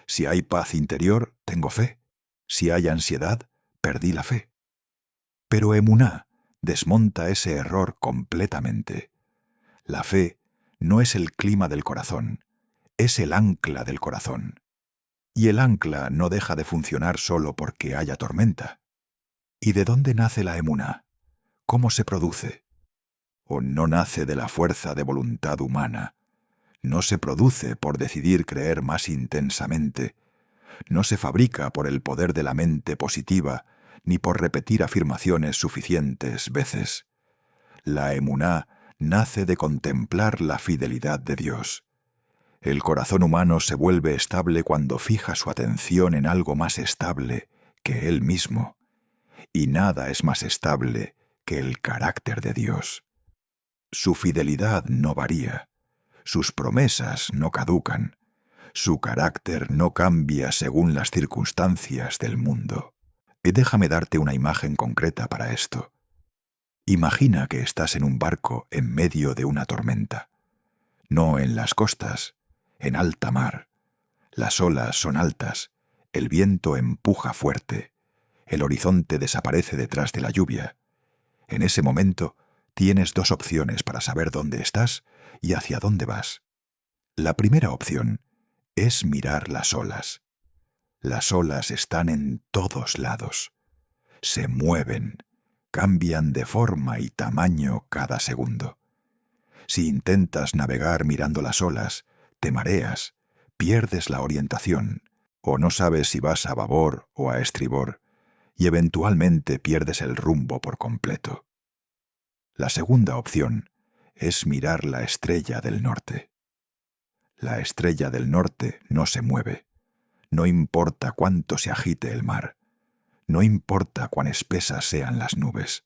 Si hay paz interior, tengo fe. Si hay ansiedad, perdí la fe. Pero emuná desmonta ese error completamente. La fe no es el clima del corazón, es el ancla del corazón. Y el ancla no deja de funcionar solo porque haya tormenta. ¿Y de dónde nace la emuná? ¿Cómo se produce? ¿O no nace de la fuerza de voluntad humana? No se produce por decidir creer más intensamente. No se fabrica por el poder de la mente positiva, ni por repetir afirmaciones suficientes veces. La emuná nace de contemplar la fidelidad de Dios. El corazón humano se vuelve estable cuando fija su atención en algo más estable que él mismo. Y nada es más estable que el carácter de Dios. Su fidelidad no varía. Sus promesas no caducan. Su carácter no cambia según las circunstancias del mundo. Y déjame darte una imagen concreta para esto. Imagina que estás en un barco en medio de una tormenta. No en las costas, en alta mar. Las olas son altas, el viento empuja fuerte, el horizonte desaparece detrás de la lluvia. En ese momento tienes dos opciones para saber dónde estás y hacia dónde vas. La primera opción es mirar las olas. Las olas están en todos lados. Se mueven, cambian de forma y tamaño cada segundo. Si intentas navegar mirando las olas, te mareas, pierdes la orientación, o no sabes si vas a babor o a estribor, y eventualmente pierdes el rumbo por completo. La segunda opción es mirar la estrella del norte. La estrella del norte no se mueve. No importa cuánto se agite el mar. No importa cuán espesas sean las nubes.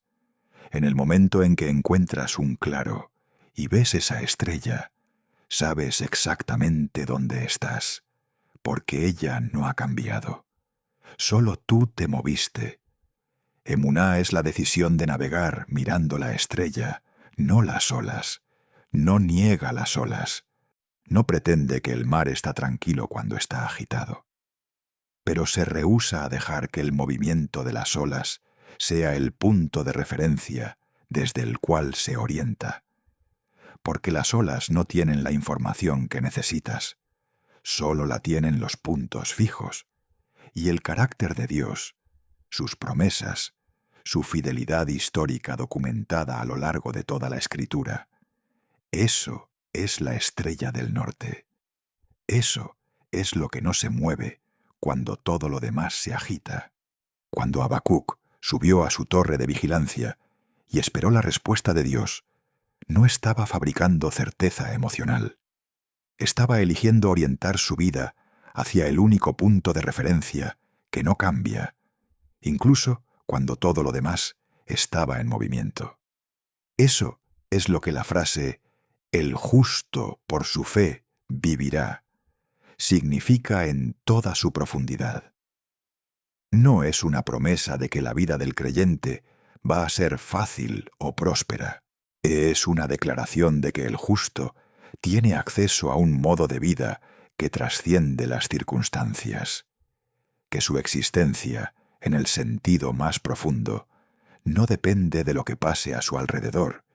En el momento en que encuentras un claro y ves esa estrella, sabes exactamente dónde estás, porque ella no ha cambiado. Solo tú te moviste. Emuná es la decisión de navegar mirando la estrella, no las olas. No niega las olas. No pretende que el mar está tranquilo cuando está agitado. Pero se rehúsa a dejar que el movimiento de las olas sea el punto de referencia desde el cual se orienta. Porque las olas no tienen la información que necesitas, solo la tienen los puntos fijos, y el carácter de Dios, sus promesas, su fidelidad histórica documentada a lo largo de toda la Escritura. Eso es la estrella del norte. Eso es lo que no se mueve cuando todo lo demás se agita. Cuando Habacuc subió a su torre de vigilancia y esperó la respuesta de Dios, no estaba fabricando certeza emocional. Estaba eligiendo orientar su vida hacia el único punto de referencia que no cambia, incluso cuando todo lo demás estaba en movimiento. Eso es lo que la frase «el justo por su fe vivirá» significa en toda su profundidad. No es una promesa de que la vida del creyente va a ser fácil o próspera. Es una declaración de que el justo tiene acceso a un modo de vida que trasciende las circunstancias, que su existencia, en el sentido más profundo, no depende de lo que pase a su alrededor,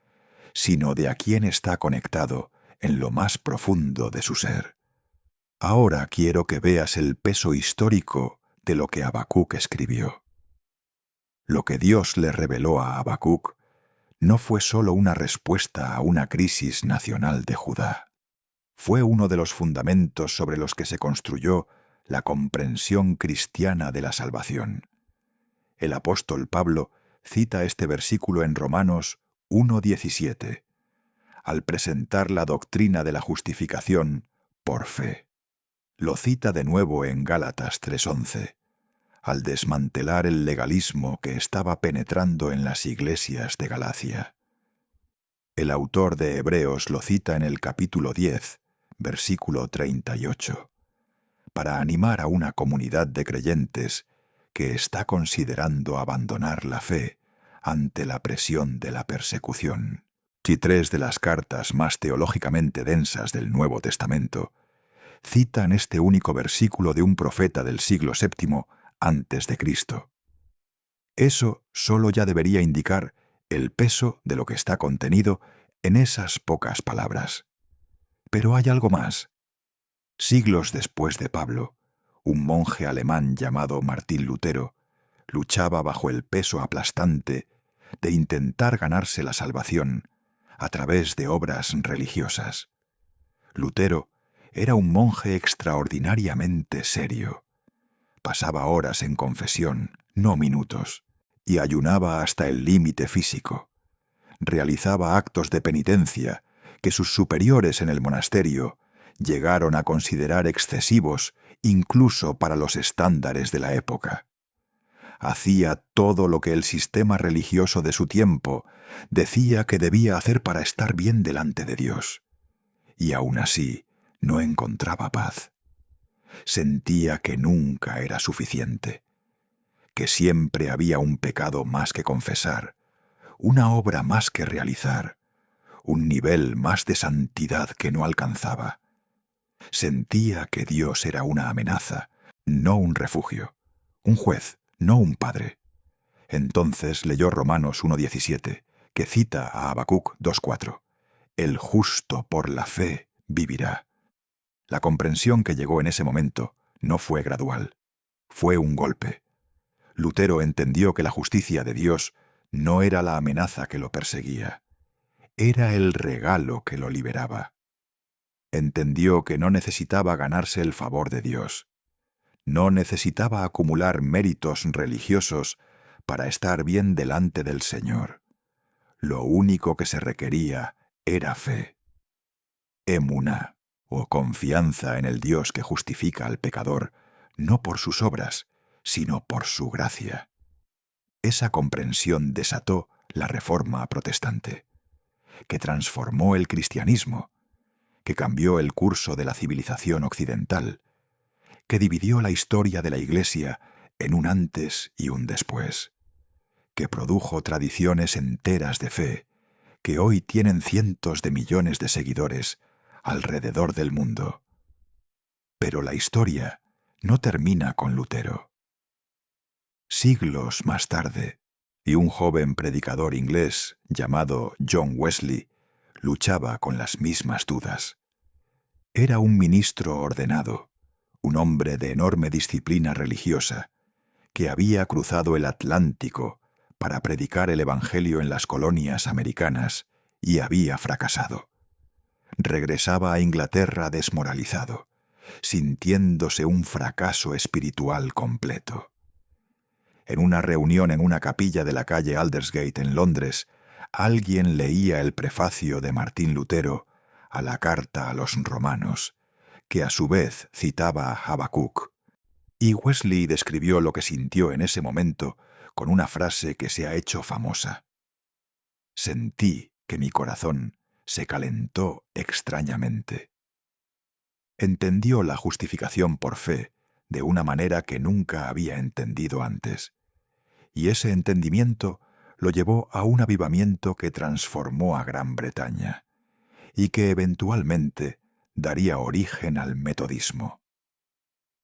sino de a quién está conectado en lo más profundo de su ser. Ahora quiero que veas el peso histórico de lo que Habacuc escribió. Lo que Dios le reveló a Habacuc no fue solo una respuesta a una crisis nacional de Judá. Fue uno de los fundamentos sobre los que se construyó la comprensión cristiana de la salvación. El apóstol Pablo cita este versículo en Romanos 1:17, al presentar la doctrina de la justificación por fe. Lo cita de nuevo en Gálatas 3:11, al desmantelar el legalismo que estaba penetrando en las iglesias de Galacia. El autor de Hebreos lo cita en el capítulo 10, versículo 38, para animar a una comunidad de creyentes que está considerando abandonar la fe ante la presión de la persecución. Y tres de las cartas más teológicamente densas del Nuevo Testamento citan este único versículo de un profeta del siglo VII antes de Cristo. Eso solo ya debería indicar el peso de lo que está contenido en esas pocas palabras. Pero hay algo más. Siglos después de Pablo, un monje alemán llamado Martín Lutero luchaba bajo el peso aplastante de intentar ganarse la salvación a través de obras religiosas. Lutero era un monje extraordinariamente serio. Pasaba horas en confesión, no minutos, y ayunaba hasta el límite físico. Realizaba actos de penitencia que sus superiores en el monasterio llegaron a considerar excesivos incluso para los estándares de la época. Hacía todo lo que el sistema religioso de su tiempo decía que debía hacer para estar bien delante de Dios. Y aún así no encontraba paz. Sentía que nunca era suficiente, que siempre había un pecado más que confesar, una obra más que realizar, un nivel más de santidad que no alcanzaba. Sentía que Dios era una amenaza, no un refugio, un juez, no un padre. Entonces leyó Romanos 1:17, que cita a Habacuc 2:4. El justo por la fe vivirá. La comprensión que llegó en ese momento no fue gradual. fue un golpe. Lutero entendió que la justicia de Dios no era la amenaza que lo perseguía, era el regalo que lo liberaba. Entendió que no necesitaba ganarse el favor de Dios. No necesitaba acumular méritos religiosos para estar bien delante del Señor. Lo único que se requería era fe. Emuná, o confianza en el Dios que justifica al pecador, no por sus obras, sino por su gracia. Esa comprensión desató la Reforma protestante, que transformó el cristianismo, que cambió el curso de la civilización occidental, que dividió la historia de la Iglesia en un antes y un después, que produjo tradiciones enteras de fe, que hoy tienen cientos de millones de seguidores alrededor del mundo. Pero la historia no termina con Lutero. Siglos más tarde, y un joven predicador inglés llamado John Wesley luchaba con las mismas dudas. Era un ministro ordenado, un hombre de enorme disciplina religiosa, que había cruzado el Atlántico para predicar el Evangelio en las colonias americanas y había fracasado. Regresaba a Inglaterra desmoralizado, sintiéndose un fracaso espiritual completo. En una reunión en una capilla de la calle Aldersgate en Londres, alguien leía el prefacio de Martín Lutero a la carta a los romanos, que a su vez citaba a Habacuc. Y Wesley describió lo que sintió en ese momento con una frase que se ha hecho famosa. Sentí que mi corazón se calentó extrañamente. Entendió la justificación por fe de una manera que nunca había entendido antes, y ese entendimiento lo llevó a un avivamiento que transformó a Gran Bretaña y que eventualmente daría origen al metodismo.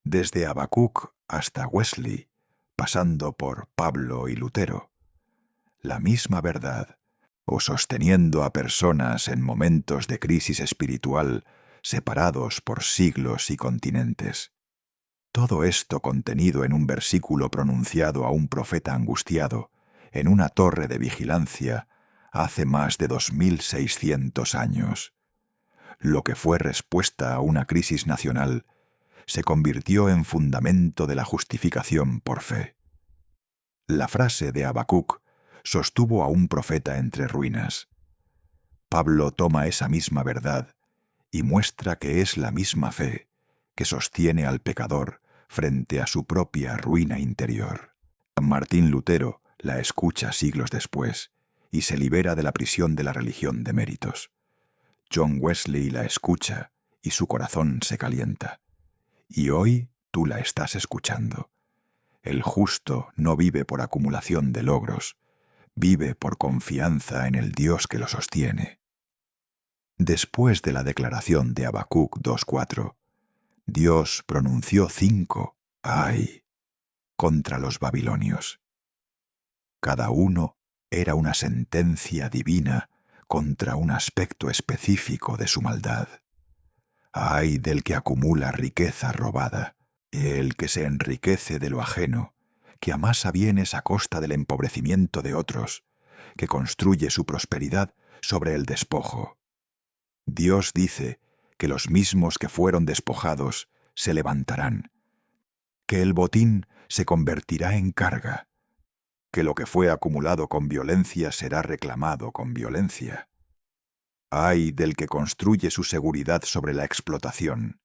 Desde Habacuc hasta Wesley, pasando por Pablo y Lutero, la misma verdad, o sosteniendo a personas en momentos de crisis espiritual separados por siglos y continentes. Todo esto contenido en un versículo pronunciado a un profeta angustiado en una torre de vigilancia hace más de 2600 años. Lo que fue respuesta a una crisis nacional se convirtió en fundamento de la justificación por fe. La frase de Habacuc sostuvo a un profeta entre ruinas. Pablo toma esa misma verdad y muestra que es la misma fe que sostiene al pecador frente a su propia ruina interior. Martín Lutero la escucha siglos después y se libera de la prisión de la religión de méritos. John Wesley la escucha y su corazón se calienta. Y hoy tú la estás escuchando. El justo no vive por acumulación de logros, vive por confianza en el Dios que lo sostiene. Después de la declaración de Habacuc 2:4, Dios pronunció 5 ¡ay! Contra los babilonios. Cada uno era una sentencia divina contra un aspecto específico de su maldad. ¡Ay del que acumula riqueza robada, el que se enriquece de lo ajeno, que amasa bienes a costa del empobrecimiento de otros, que construye su prosperidad sobre el despojo! Dios dice que los mismos que fueron despojados se levantarán, que el botín se convertirá en carga, que lo que fue acumulado con violencia será reclamado con violencia. ¡Ay del que construye su seguridad sobre la explotación!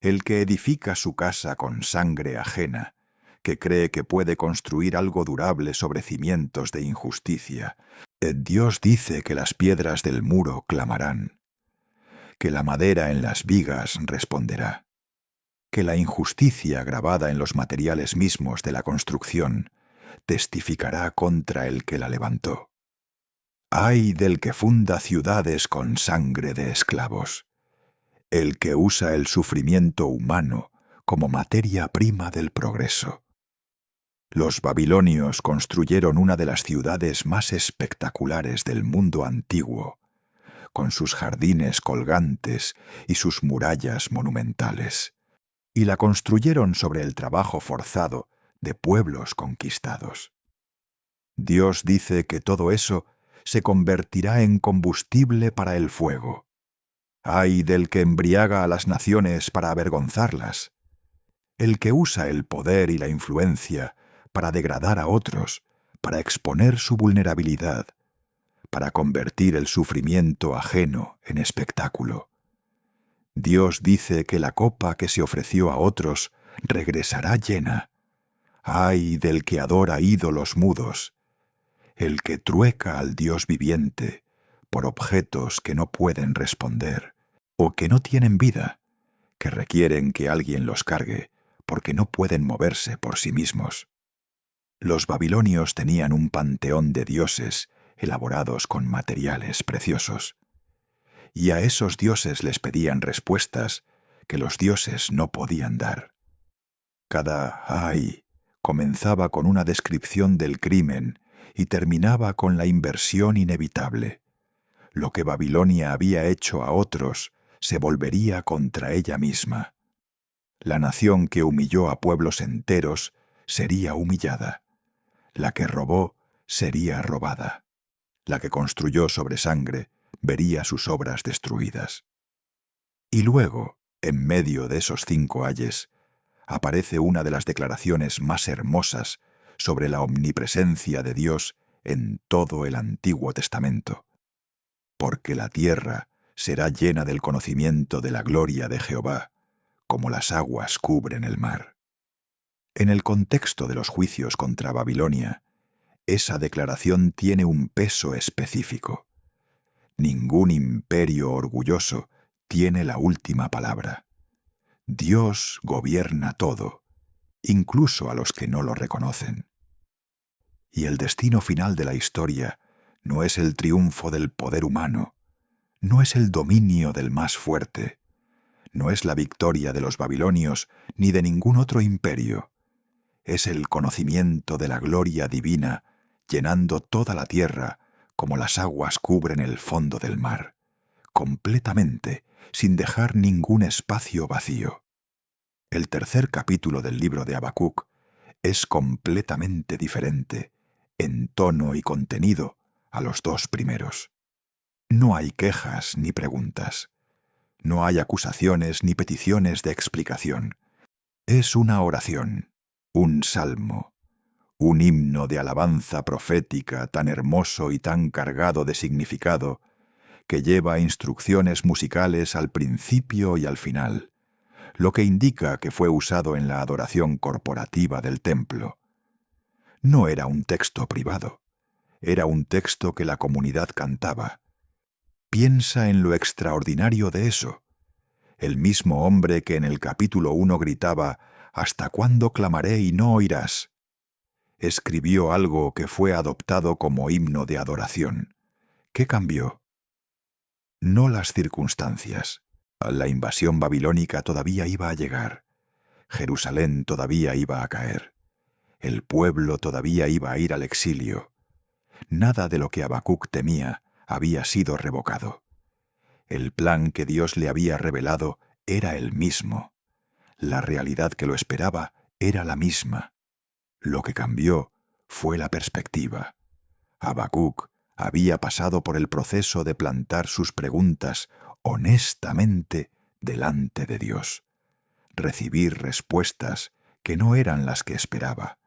El que edifica su casa con sangre ajena, que cree que puede construir algo durable sobre cimientos de injusticia. Dios dice que las piedras del muro clamarán, que la madera en las vigas responderá, que la injusticia grabada en los materiales mismos de la construcción testificará contra el que la levantó. ¡Ay del que funda ciudades con sangre de esclavos! El que usa el sufrimiento humano como materia prima del progreso. Los babilonios construyeron una de las ciudades más espectaculares del mundo antiguo, con sus jardines colgantes y sus murallas monumentales. y la construyeron sobre el trabajo forzado de pueblos conquistados. Dios dice que todo eso se convertirá en combustible para el fuego. ¡Ay del que embriaga a las naciones para avergonzarlas! El que usa el poder y la influencia para degradar a otros, para exponer su vulnerabilidad, para convertir el sufrimiento ajeno en espectáculo. Dios dice que la copa que se ofreció a otros regresará llena. ¡Ay del que adora ídolos mudos! El que trueca al Dios viviente por objetos que no pueden responder o que no tienen vida, que requieren que alguien los cargue porque no pueden moverse por sí mismos. Los babilonios tenían un panteón de dioses elaborados con materiales preciosos, y a esos dioses les pedían respuestas que los dioses no podían dar. Cada ay comenzaba con una descripción del crimen y terminaba con la inversión inevitable. Lo que Babilonia había hecho a otros se volvería contra ella misma. La nación que humilló a pueblos enteros sería humillada. La que robó sería robada. La que construyó sobre sangre vería sus obras destruidas. Y luego, en medio de esos 5 ayes, aparece una de las declaraciones más hermosas sobre la omnipresencia de Dios en todo el Antiguo Testamento. Porque la tierra será llena del conocimiento de la gloria de Jehová, como las aguas cubren el mar. En el contexto de los juicios contra Babilonia, esa declaración tiene un peso específico. Ningún imperio orgulloso tiene la última palabra. Dios gobierna todo, incluso a los que no lo reconocen. Y el destino final de la historia no es el triunfo del poder humano, no es el dominio del más fuerte, no es la victoria de los babilonios ni de ningún otro imperio. Es el conocimiento de la gloria divina llenando toda la tierra como las aguas cubren el fondo del mar, completamente, sin dejar ningún espacio vacío. El tercer capítulo del libro de Habacuc es completamente diferente, en tono y contenido, a los 2 primeros. No hay quejas ni preguntas. No hay acusaciones ni peticiones de explicación. Es una oración, un salmo, un himno de alabanza profética tan hermoso y tan cargado de significado que lleva instrucciones musicales al principio y al final, lo que indica que fue usado en la adoración corporativa del templo. No era un texto privado, era un texto que la comunidad cantaba. Piensa en lo extraordinario de eso. El mismo hombre que en el capítulo 1 gritaba «¿Hasta cuándo clamaré y no oirás?», escribió algo que fue adoptado como himno de adoración. ¿Qué cambió? No las circunstancias. La invasión babilónica todavía iba a llegar. Jerusalén todavía iba a caer. El pueblo todavía iba a ir al exilio. Nada de lo que Habacuc temía había sido revocado. El plan que Dios le había revelado era el mismo. La realidad que lo esperaba era la misma. Lo que cambió fue la perspectiva. Habacuc había pasado por el proceso de plantar sus preguntas honestamente delante de Dios, recibir respuestas que no eran las que esperaba,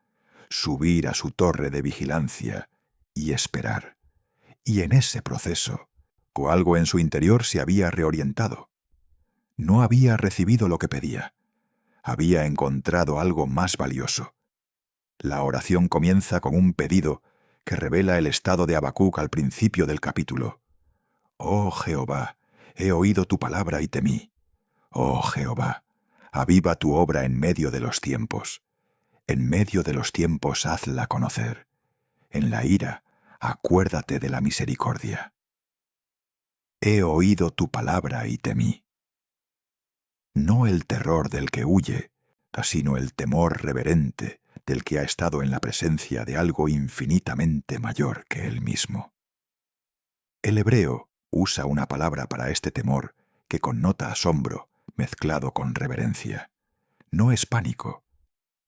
subir a su torre de vigilancia y esperar. Y en ese proceso, algo en su interior se había reorientado. No había recibido lo que pedía. Había encontrado algo más valioso. La oración comienza con un pedido que revela el estado de Habacuc al principio del capítulo. «Oh Jehová, he oído tu palabra y temí. Oh Jehová, aviva tu obra en medio de los tiempos. En medio de los tiempos hazla conocer. En la ira, acuérdate de la misericordia. He oído tu palabra y temí». No el terror del que huye, sino el temor reverente del que ha estado en la presencia de algo infinitamente mayor que él mismo. El hebreo usa una palabra para este temor que connota asombro mezclado con reverencia. no es pánico,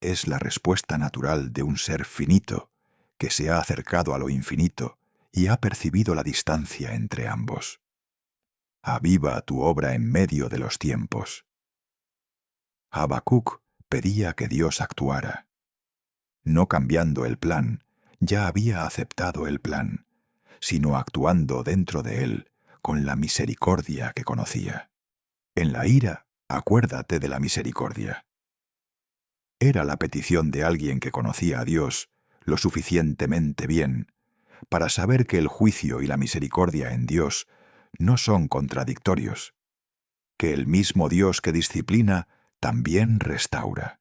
es la respuesta natural de un ser finito que se ha acercado a lo infinito y ha percibido la distancia entre ambos. Aviva tu obra en medio de los tiempos. Habacuc pedía que Dios actuara. No cambiando el plan, ya había aceptado el plan, sino actuando dentro de él con la misericordia que conocía. En la ira, acuérdate de la misericordia. Era la petición de alguien que conocía a Dios lo suficientemente bien para saber que el juicio y la misericordia en Dios no son contradictorios, que el mismo Dios que disciplina también restaura.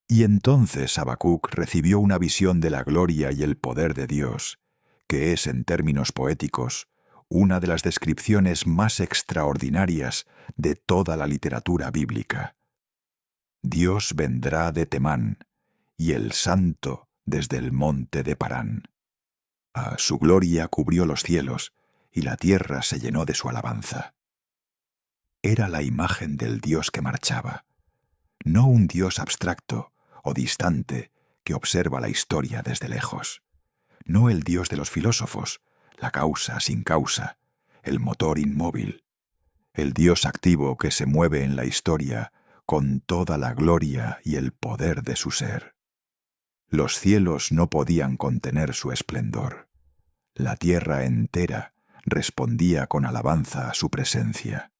Y entonces Habacuc recibió una visión de la gloria y el poder de Dios, que es, en términos poéticos, una de las descripciones más extraordinarias de toda la literatura bíblica. Dios vendrá de Temán, y el Santo desde el monte de Parán. Su gloria cubrió los cielos, y la tierra se llenó de su alabanza. Era la imagen del Dios que marchaba, no un Dios abstracto o distante que observa la historia desde lejos, no el Dios de los filósofos, la causa sin causa, el motor inmóvil, el Dios activo que se mueve en la historia con toda la gloria y el poder de su ser. Los cielos no podían contener su esplendor. La tierra entera respondía con alabanza a su presencia.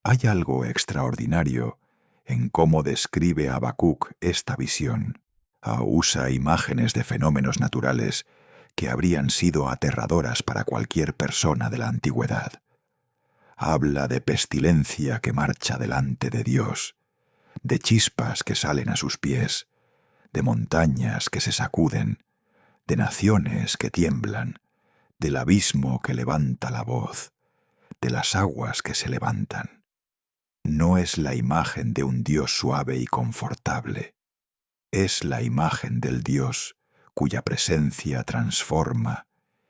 Hay algo extraordinario en cómo describe Habacuc esta visión. Usa imágenes de fenómenos naturales que habrían sido aterradoras para cualquier persona de la antigüedad. Habla de pestilencia que marcha delante de Dios, de chispas que salen a sus pies, de montañas que se sacuden, de naciones que tiemblan, del abismo que levanta la voz, de las aguas que se levantan. No es la imagen de un Dios suave y confortable, es la imagen del Dios cuya presencia transforma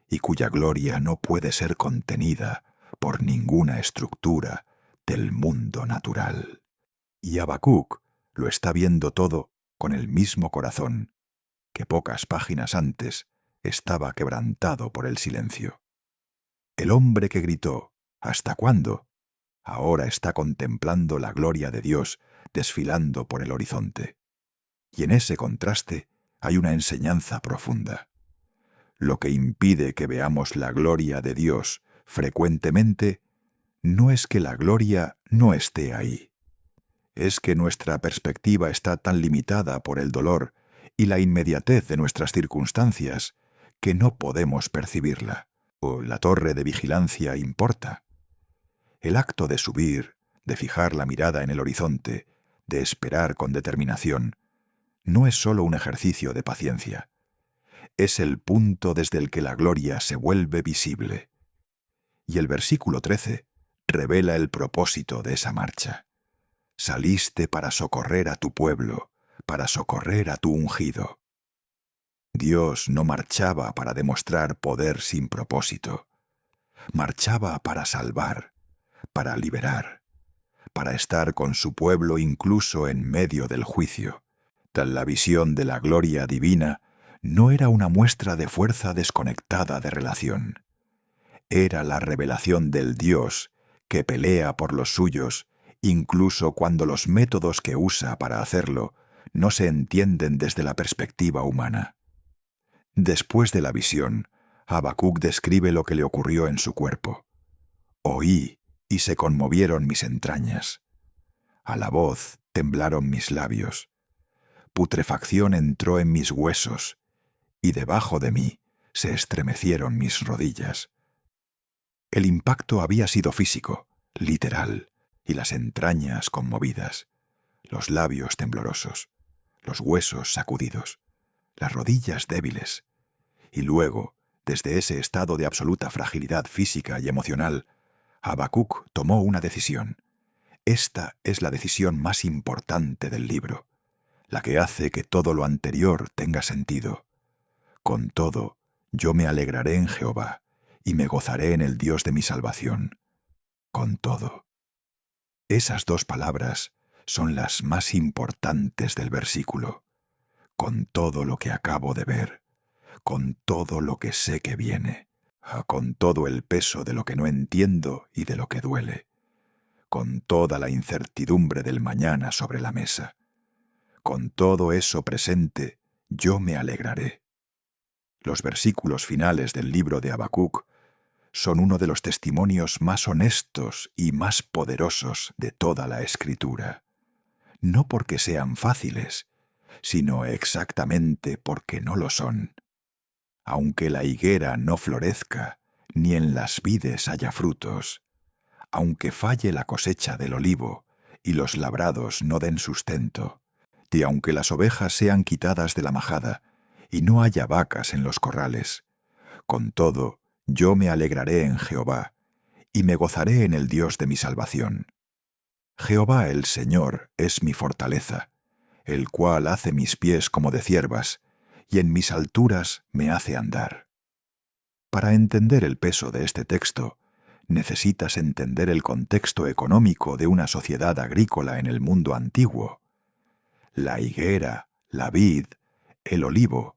y cuya gloria no puede ser contenida por ninguna estructura del mundo natural. Y Habacuc lo está viendo todo con el mismo corazón que pocas páginas antes estaba quebrantado por el silencio. El hombre que gritó «¿Hasta cuándo?», ahora está contemplando la gloria de Dios desfilando por el horizonte. Y en ese contraste hay una enseñanza profunda. Lo que impide que veamos la gloria de Dios frecuentemente no es que la gloria no esté ahí. Es que nuestra perspectiva está tan limitada por el dolor y la inmediatez de nuestras circunstancias que no podemos percibirla. O la torre de vigilancia importa. El acto de subir, de fijar la mirada en el horizonte, de esperar con determinación, no es solo un ejercicio de paciencia. Es el punto desde el que la gloria se vuelve visible. Y el versículo 13 revela el propósito de esa marcha. Saliste para socorrer a tu pueblo, para socorrer a tu ungido. Dios no marchaba para demostrar poder sin propósito. Marchaba para salvar, para liberar, para estar con su pueblo incluso en medio del juicio. La visión de la gloria divina no era una muestra de fuerza desconectada de relación. Era la revelación del Dios que pelea por los suyos, incluso cuando los métodos que usa para hacerlo no se entienden desde la perspectiva humana. Después de la visión, Habacuc describe lo que le ocurrió en su cuerpo. Oí y se conmovieron mis entrañas. A la voz temblaron mis labios. Putrefacción entró en mis huesos, y debajo de mí se estremecieron mis rodillas. El impacto había sido físico, literal, y las entrañas conmovidas, los labios temblorosos, los huesos sacudidos, las rodillas débiles. Y luego, desde ese estado de absoluta fragilidad física y emocional, Habacuc tomó una decisión. Esta es la decisión más importante del libro, la que hace que todo lo anterior tenga sentido. Con todo, yo me alegraré en Jehová y me gozaré en el Dios de mi salvación. Con todo. Esas dos palabras son las más importantes del versículo. Con todo lo que acabo de ver, con todo lo que sé que viene, con todo el peso de lo que no entiendo y de lo que duele, con toda la incertidumbre del mañana sobre la mesa, con todo eso presente, yo me alegraré. Los versículos finales del libro de Habacuc son uno de los testimonios más honestos y más poderosos de toda la Escritura. No porque sean fáciles, sino exactamente porque no lo son. Aunque la higuera no florezca, ni en las vides haya frutos, aunque falle la cosecha del olivo, y los labrados no den sustento, y aunque las ovejas sean quitadas de la majada, y no haya vacas en los corrales, con todo, yo me alegraré en Jehová, y me gozaré en el Dios de mi salvación. Jehová el Señor es mi fortaleza, el cual hace mis pies como de ciervas, y en mis alturas me hace andar. Para entender el peso de este texto, necesitas entender el contexto económico de una sociedad agrícola en el mundo antiguo. La higuera, la vid, el olivo,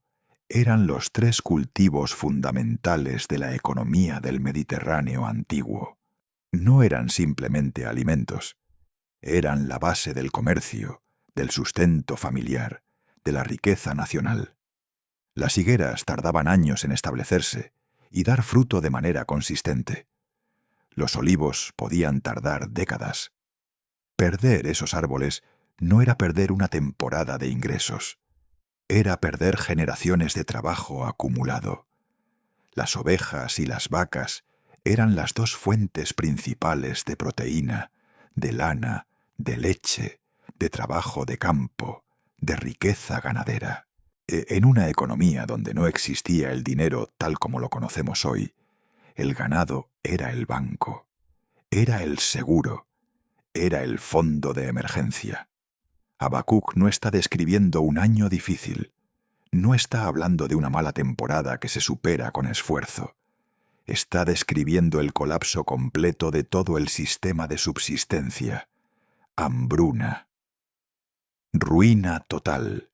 eran los tres cultivos fundamentales de la economía del Mediterráneo antiguo. No eran simplemente alimentos, eran la base del comercio, del sustento familiar, de la riqueza nacional. Las higueras tardaban años en establecerse y dar fruto de manera consistente. Los olivos podían tardar décadas. Perder esos árboles no era perder una temporada de ingresos, era perder generaciones de trabajo acumulado. Las ovejas y las vacas eran las dos fuentes principales de proteína, de lana, de leche, de trabajo de campo, de riqueza ganadera. En una economía donde no existía el dinero tal como lo conocemos hoy, el ganado era el banco, era el seguro, era el fondo de emergencia. Habacuc no está describiendo un año difícil, no está hablando de una mala temporada que se supera con esfuerzo. Está describiendo el colapso completo de todo el sistema de subsistencia. Hambruna. Ruina total.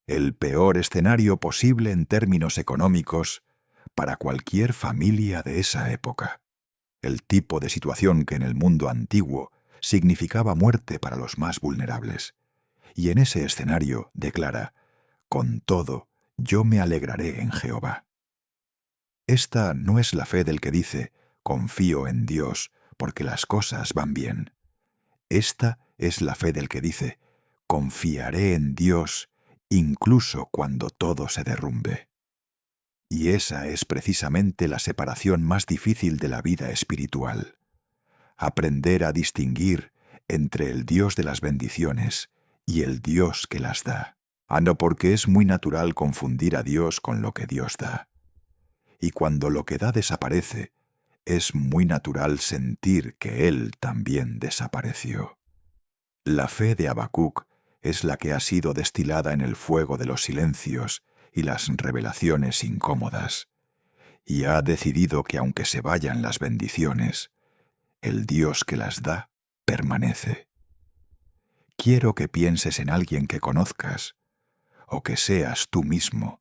El peor escenario posible en términos económicos para cualquier familia de esa época. El tipo de situación que en el mundo antiguo significaba muerte para los más vulnerables. Y en ese escenario declara: con todo, yo me alegraré en Jehová. Esta no es la fe del que dice, confío en Dios porque las cosas van bien. Esta es la fe del que dice, confiaré en Dios incluso cuando todo se derrumbe. Y esa es precisamente la separación más difícil de la vida espiritual. Aprender a distinguir entre el Dios de las bendiciones y el Dios que las da. No, porque es muy natural confundir a Dios con lo que Dios da. Y cuando lo que da desaparece, es muy natural sentir que Él también desapareció. La fe de Habacuc es la que ha sido destilada en el fuego de los silencios y las revelaciones incómodas, y ha decidido que aunque se vayan las bendiciones, el Dios que las da permanece. Quiero que pienses en alguien que conozcas, o que seas tú mismo,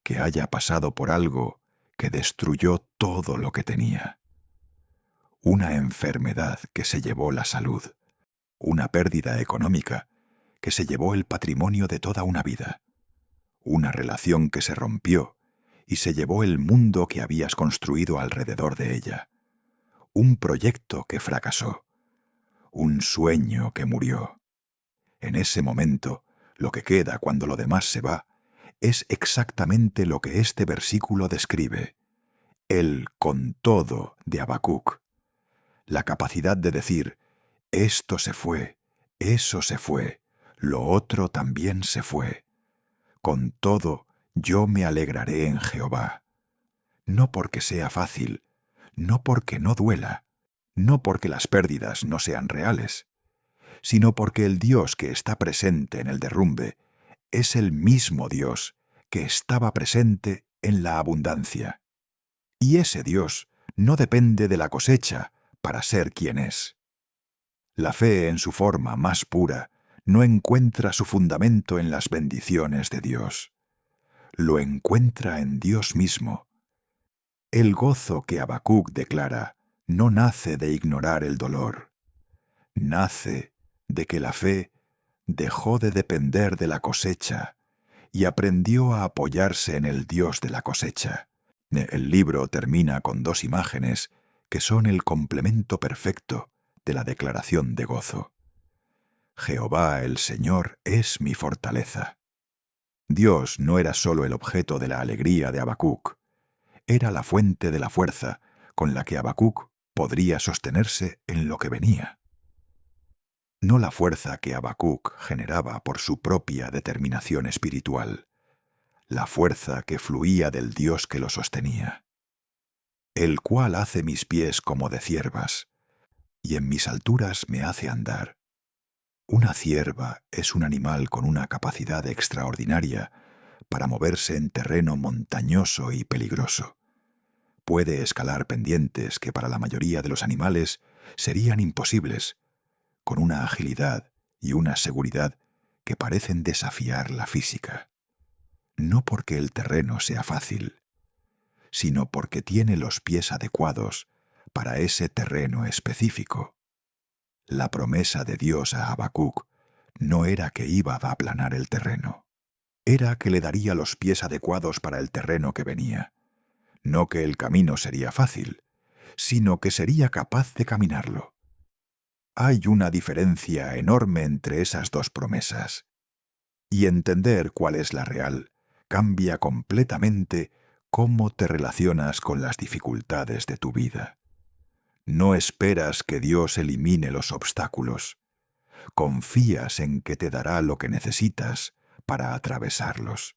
que haya pasado por algo que destruyó todo lo que tenía. Una enfermedad que se llevó la salud, una pérdida económica que se llevó el patrimonio de toda una vida, una relación que se rompió y se llevó el mundo que habías construido alrededor de ella, un proyecto que fracasó, un sueño que murió. En ese momento, lo que queda cuando lo demás se va es exactamente lo que este versículo describe: el con todo de Habacuc, la capacidad de decir, esto se fue, eso se fue, lo otro también se fue. Con todo, yo me alegraré en Jehová. No porque sea fácil, no porque no duela, no porque las pérdidas no sean reales, sino porque el Dios que está presente en el derrumbe es el mismo Dios que estaba presente en la abundancia. Y ese Dios no depende de la cosecha para ser quien es. La fe en su forma más pura no encuentra su fundamento en las bendiciones de Dios. Lo encuentra en Dios mismo. El gozo que Habacuc declara no nace de ignorar el dolor. Nace de que la fe dejó de depender de la cosecha y aprendió a apoyarse en el Dios de la cosecha. El libro termina con dos imágenes que son el complemento perfecto de la declaración de gozo. Jehová el Señor es mi fortaleza. Dios no era sólo el objeto de la alegría de Habacuc, era la fuente de la fuerza con la que Habacuc podría sostenerse en lo que venía. No la fuerza que Habacuc generaba por su propia determinación espiritual, la fuerza que fluía del Dios que lo sostenía. El cual hace mis pies como de ciervas, y en mis alturas me hace andar. Una cierva es un animal con una capacidad extraordinaria para moverse en terreno montañoso y peligroso. Puede escalar pendientes que para la mayoría de los animales serían imposibles, con una agilidad y una seguridad que parecen desafiar la física. No porque el terreno sea fácil, sino porque tiene los pies adecuados para ese terreno específico. La promesa de Dios a Habacuc no era que iba a aplanar el terreno, era que le daría los pies adecuados para el terreno que venía. No que el camino sería fácil, sino que sería capaz de caminarlo. Hay una diferencia enorme entre esas dos promesas, y entender cuál es la real cambia completamente cómo te relacionas con las dificultades de tu vida. No esperas que Dios elimine los obstáculos. Confías en que te dará lo que necesitas para atravesarlos.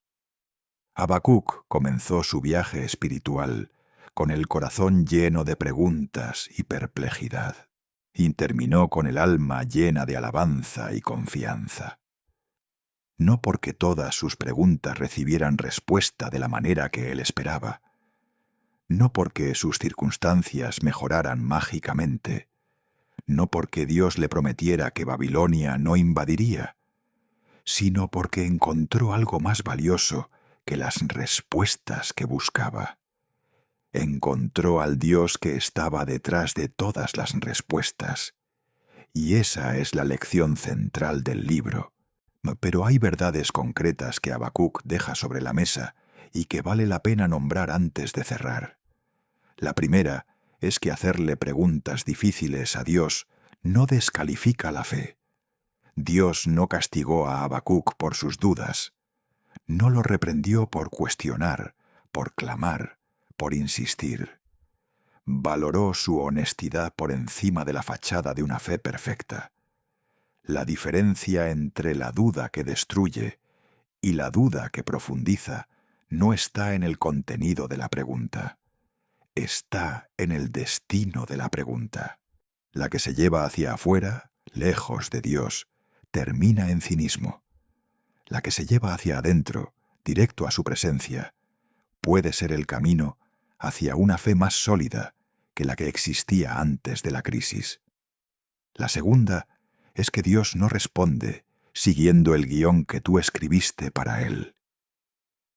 Habacuc comenzó su viaje espiritual con el corazón lleno de preguntas y perplejidad, y terminó con el alma llena de alabanza y confianza. No porque todas sus preguntas recibieran respuesta de la manera que él esperaba, no porque sus circunstancias mejoraran mágicamente, no porque Dios le prometiera que Babilonia no invadiría, sino porque encontró algo más valioso que las respuestas que buscaba. Encontró al Dios que estaba detrás de todas las respuestas. Y esa es la lección central del libro. Pero hay verdades concretas que Habacuc deja sobre la mesa y que vale la pena nombrar antes de cerrar. La primera es que hacerle preguntas difíciles a Dios no descalifica la fe. Dios no castigó a Habacuc por sus dudas. No lo reprendió por cuestionar, por clamar, por insistir. Valoró su honestidad por encima de la fachada de una fe perfecta. La diferencia entre la duda que destruye y la duda que profundiza no está en el contenido de la pregunta. Está en el destino de la pregunta. La que se lleva hacia afuera, lejos de Dios, termina en cinismo. La que se lleva hacia adentro, directo a su presencia, puede ser el camino hacia una fe más sólida que la que existía antes de la crisis. La segunda es que Dios no responde siguiendo el guión que tú escribiste para él.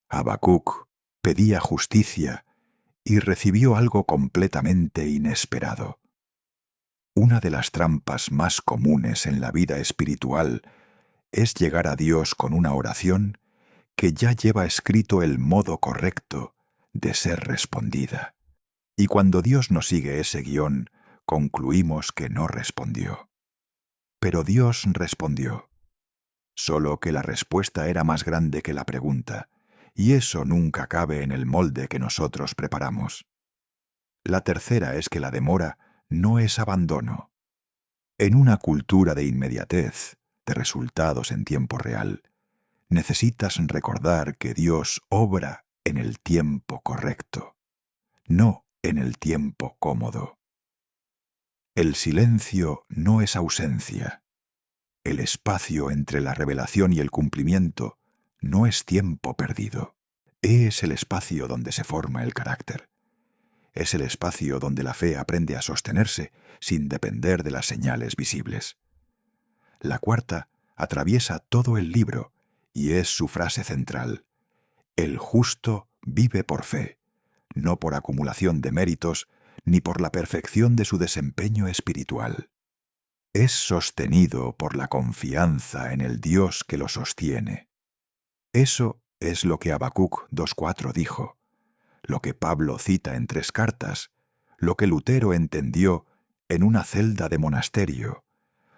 Habacuc pedía justicia y recibió algo completamente inesperado. Una de las trampas más comunes en la vida espiritual es llegar a Dios con una oración que ya lleva escrito el modo correcto de ser respondida. Y cuando Dios no sigue ese guión, concluimos que no respondió. Pero Dios respondió, solo que la respuesta era más grande que la pregunta, y eso nunca cabe en el molde que nosotros preparamos. La tercera es que la demora no es abandono. En una cultura de inmediatez, de resultados en tiempo real, necesitas recordar que Dios obra en el tiempo correcto, no en el tiempo cómodo. El silencio no es ausencia. El espacio entre la revelación y el cumplimiento no es tiempo perdido. Es el espacio donde se forma el carácter. es el espacio donde la fe aprende a sostenerse sin depender de las señales visibles. La cuarta atraviesa todo el libro y es su frase central: el justo vive por fe, no por acumulación de méritos ni por la perfección de su desempeño espiritual. Es sostenido por la confianza en el Dios que lo sostiene. Eso es lo que Habacuc 2:4 dijo, lo que Pablo cita en 3 cartas, lo que Lutero entendió en una celda de monasterio,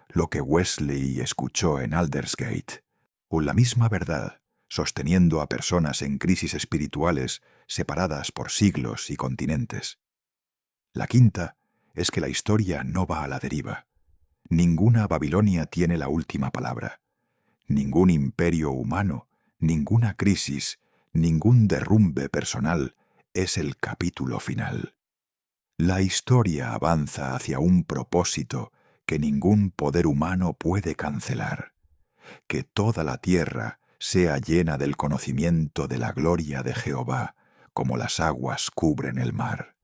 lo que Wesley escuchó en Aldersgate, o la misma verdad, sosteniendo a personas en crisis espirituales separadas por siglos y continentes. La quinta es que la historia no va a la deriva. Ninguna Babilonia tiene la última palabra. Ningún imperio humano, ninguna crisis, ningún derrumbe personal es el capítulo final. La historia avanza hacia un propósito que ningún poder humano puede cancelar: que toda la tierra sea llena del conocimiento de la gloria de Jehová, como las aguas cubren el mar.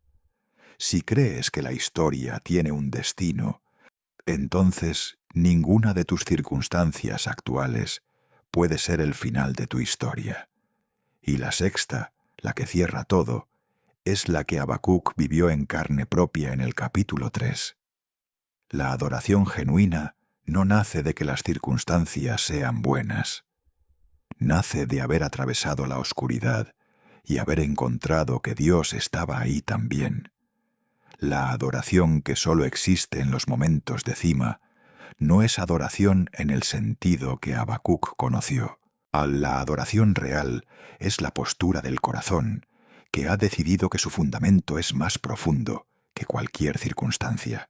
Si crees que la historia tiene un destino, entonces ninguna de tus circunstancias actuales puede ser el final de tu historia. Y la sexta, la que cierra todo, es la que Habacuc vivió en carne propia en el capítulo 3. La adoración genuina no nace de que las circunstancias sean buenas. Nace de haber atravesado la oscuridad y haber encontrado que Dios estaba ahí también. La adoración que solo existe en los momentos de cima no es adoración en el sentido que Habacuc conoció. La adoración real es la postura del corazón, que ha decidido que su fundamento es más profundo que cualquier circunstancia,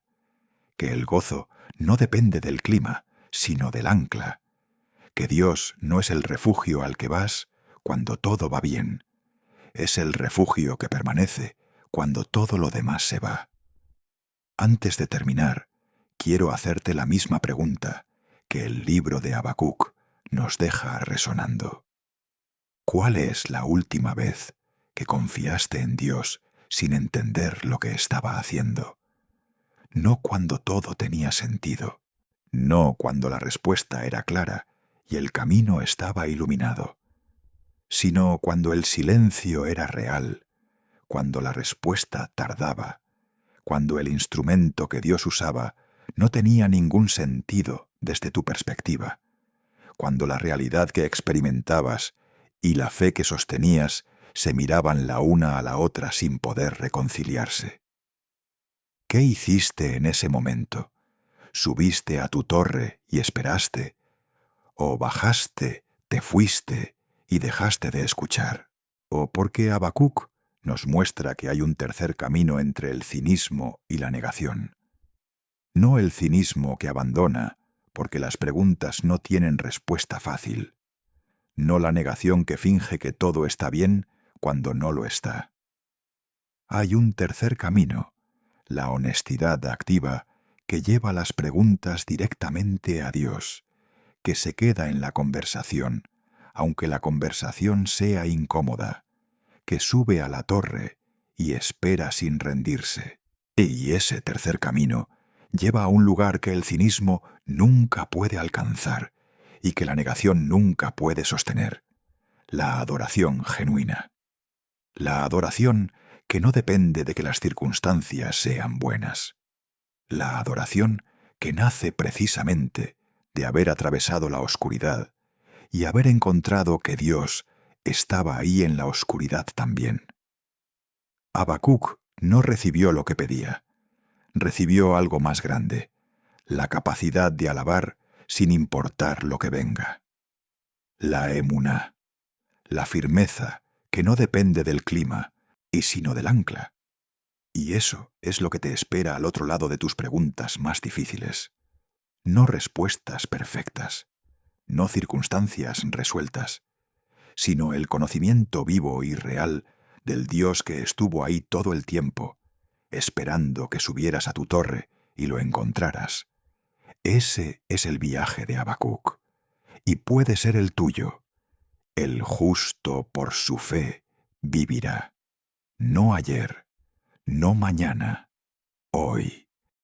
que el gozo no depende del clima, sino del ancla, que Dios no es el refugio al que vas cuando todo va bien, es el refugio que permanece cuando todo lo demás se va. Antes de terminar, quiero hacerte la misma pregunta que el libro de Habacuc nos deja resonando. ¿Cuál es la última vez que confiaste en Dios sin entender lo que estaba haciendo? No cuando todo tenía sentido, no cuando la respuesta era clara y el camino estaba iluminado, sino cuando el silencio era real, cuando la respuesta tardaba, cuando el instrumento que Dios usaba no tenía ningún sentido desde tu perspectiva, cuando la realidad que experimentabas y la fe que sostenías se miraban la una a la otra sin poder reconciliarse. ¿Qué hiciste en ese momento? ¿Subiste a tu torre y esperaste? ¿O bajaste, te fuiste y dejaste de escuchar? ¿O porque Habacuc nos muestra que hay un tercer camino entre el cinismo y la negación? No el cinismo que abandona porque las preguntas no tienen respuesta fácil. No la negación que finge que todo está bien cuando no lo está. Hay un tercer camino, la honestidad activa que lleva las preguntas directamente a Dios, que se queda en la conversación, aunque la conversación sea incómoda, que sube a la torre y espera sin rendirse. Y ese tercer camino lleva a un lugar que el cinismo nunca puede alcanzar y que la negación nunca puede sostener: la adoración genuina. La adoración que no depende de que las circunstancias sean buenas. La adoración que nace precisamente de haber atravesado la oscuridad y haber encontrado que Dios estaba ahí en la oscuridad también. Habacuc no recibió lo que pedía, recibió algo más grande: la capacidad de alabar sin importar lo que venga. La emuná, la firmeza que no depende del clima, y sino del ancla. Y eso es lo que te espera al otro lado de tus preguntas más difíciles. No respuestas perfectas, no circunstancias resueltas, sino el conocimiento vivo y real del Dios que estuvo ahí todo el tiempo, esperando que subieras a tu torre y lo encontraras. Ese es el viaje de Habacuc, y puede ser el tuyo. El justo por su fe vivirá. No ayer, No mañana, hoy.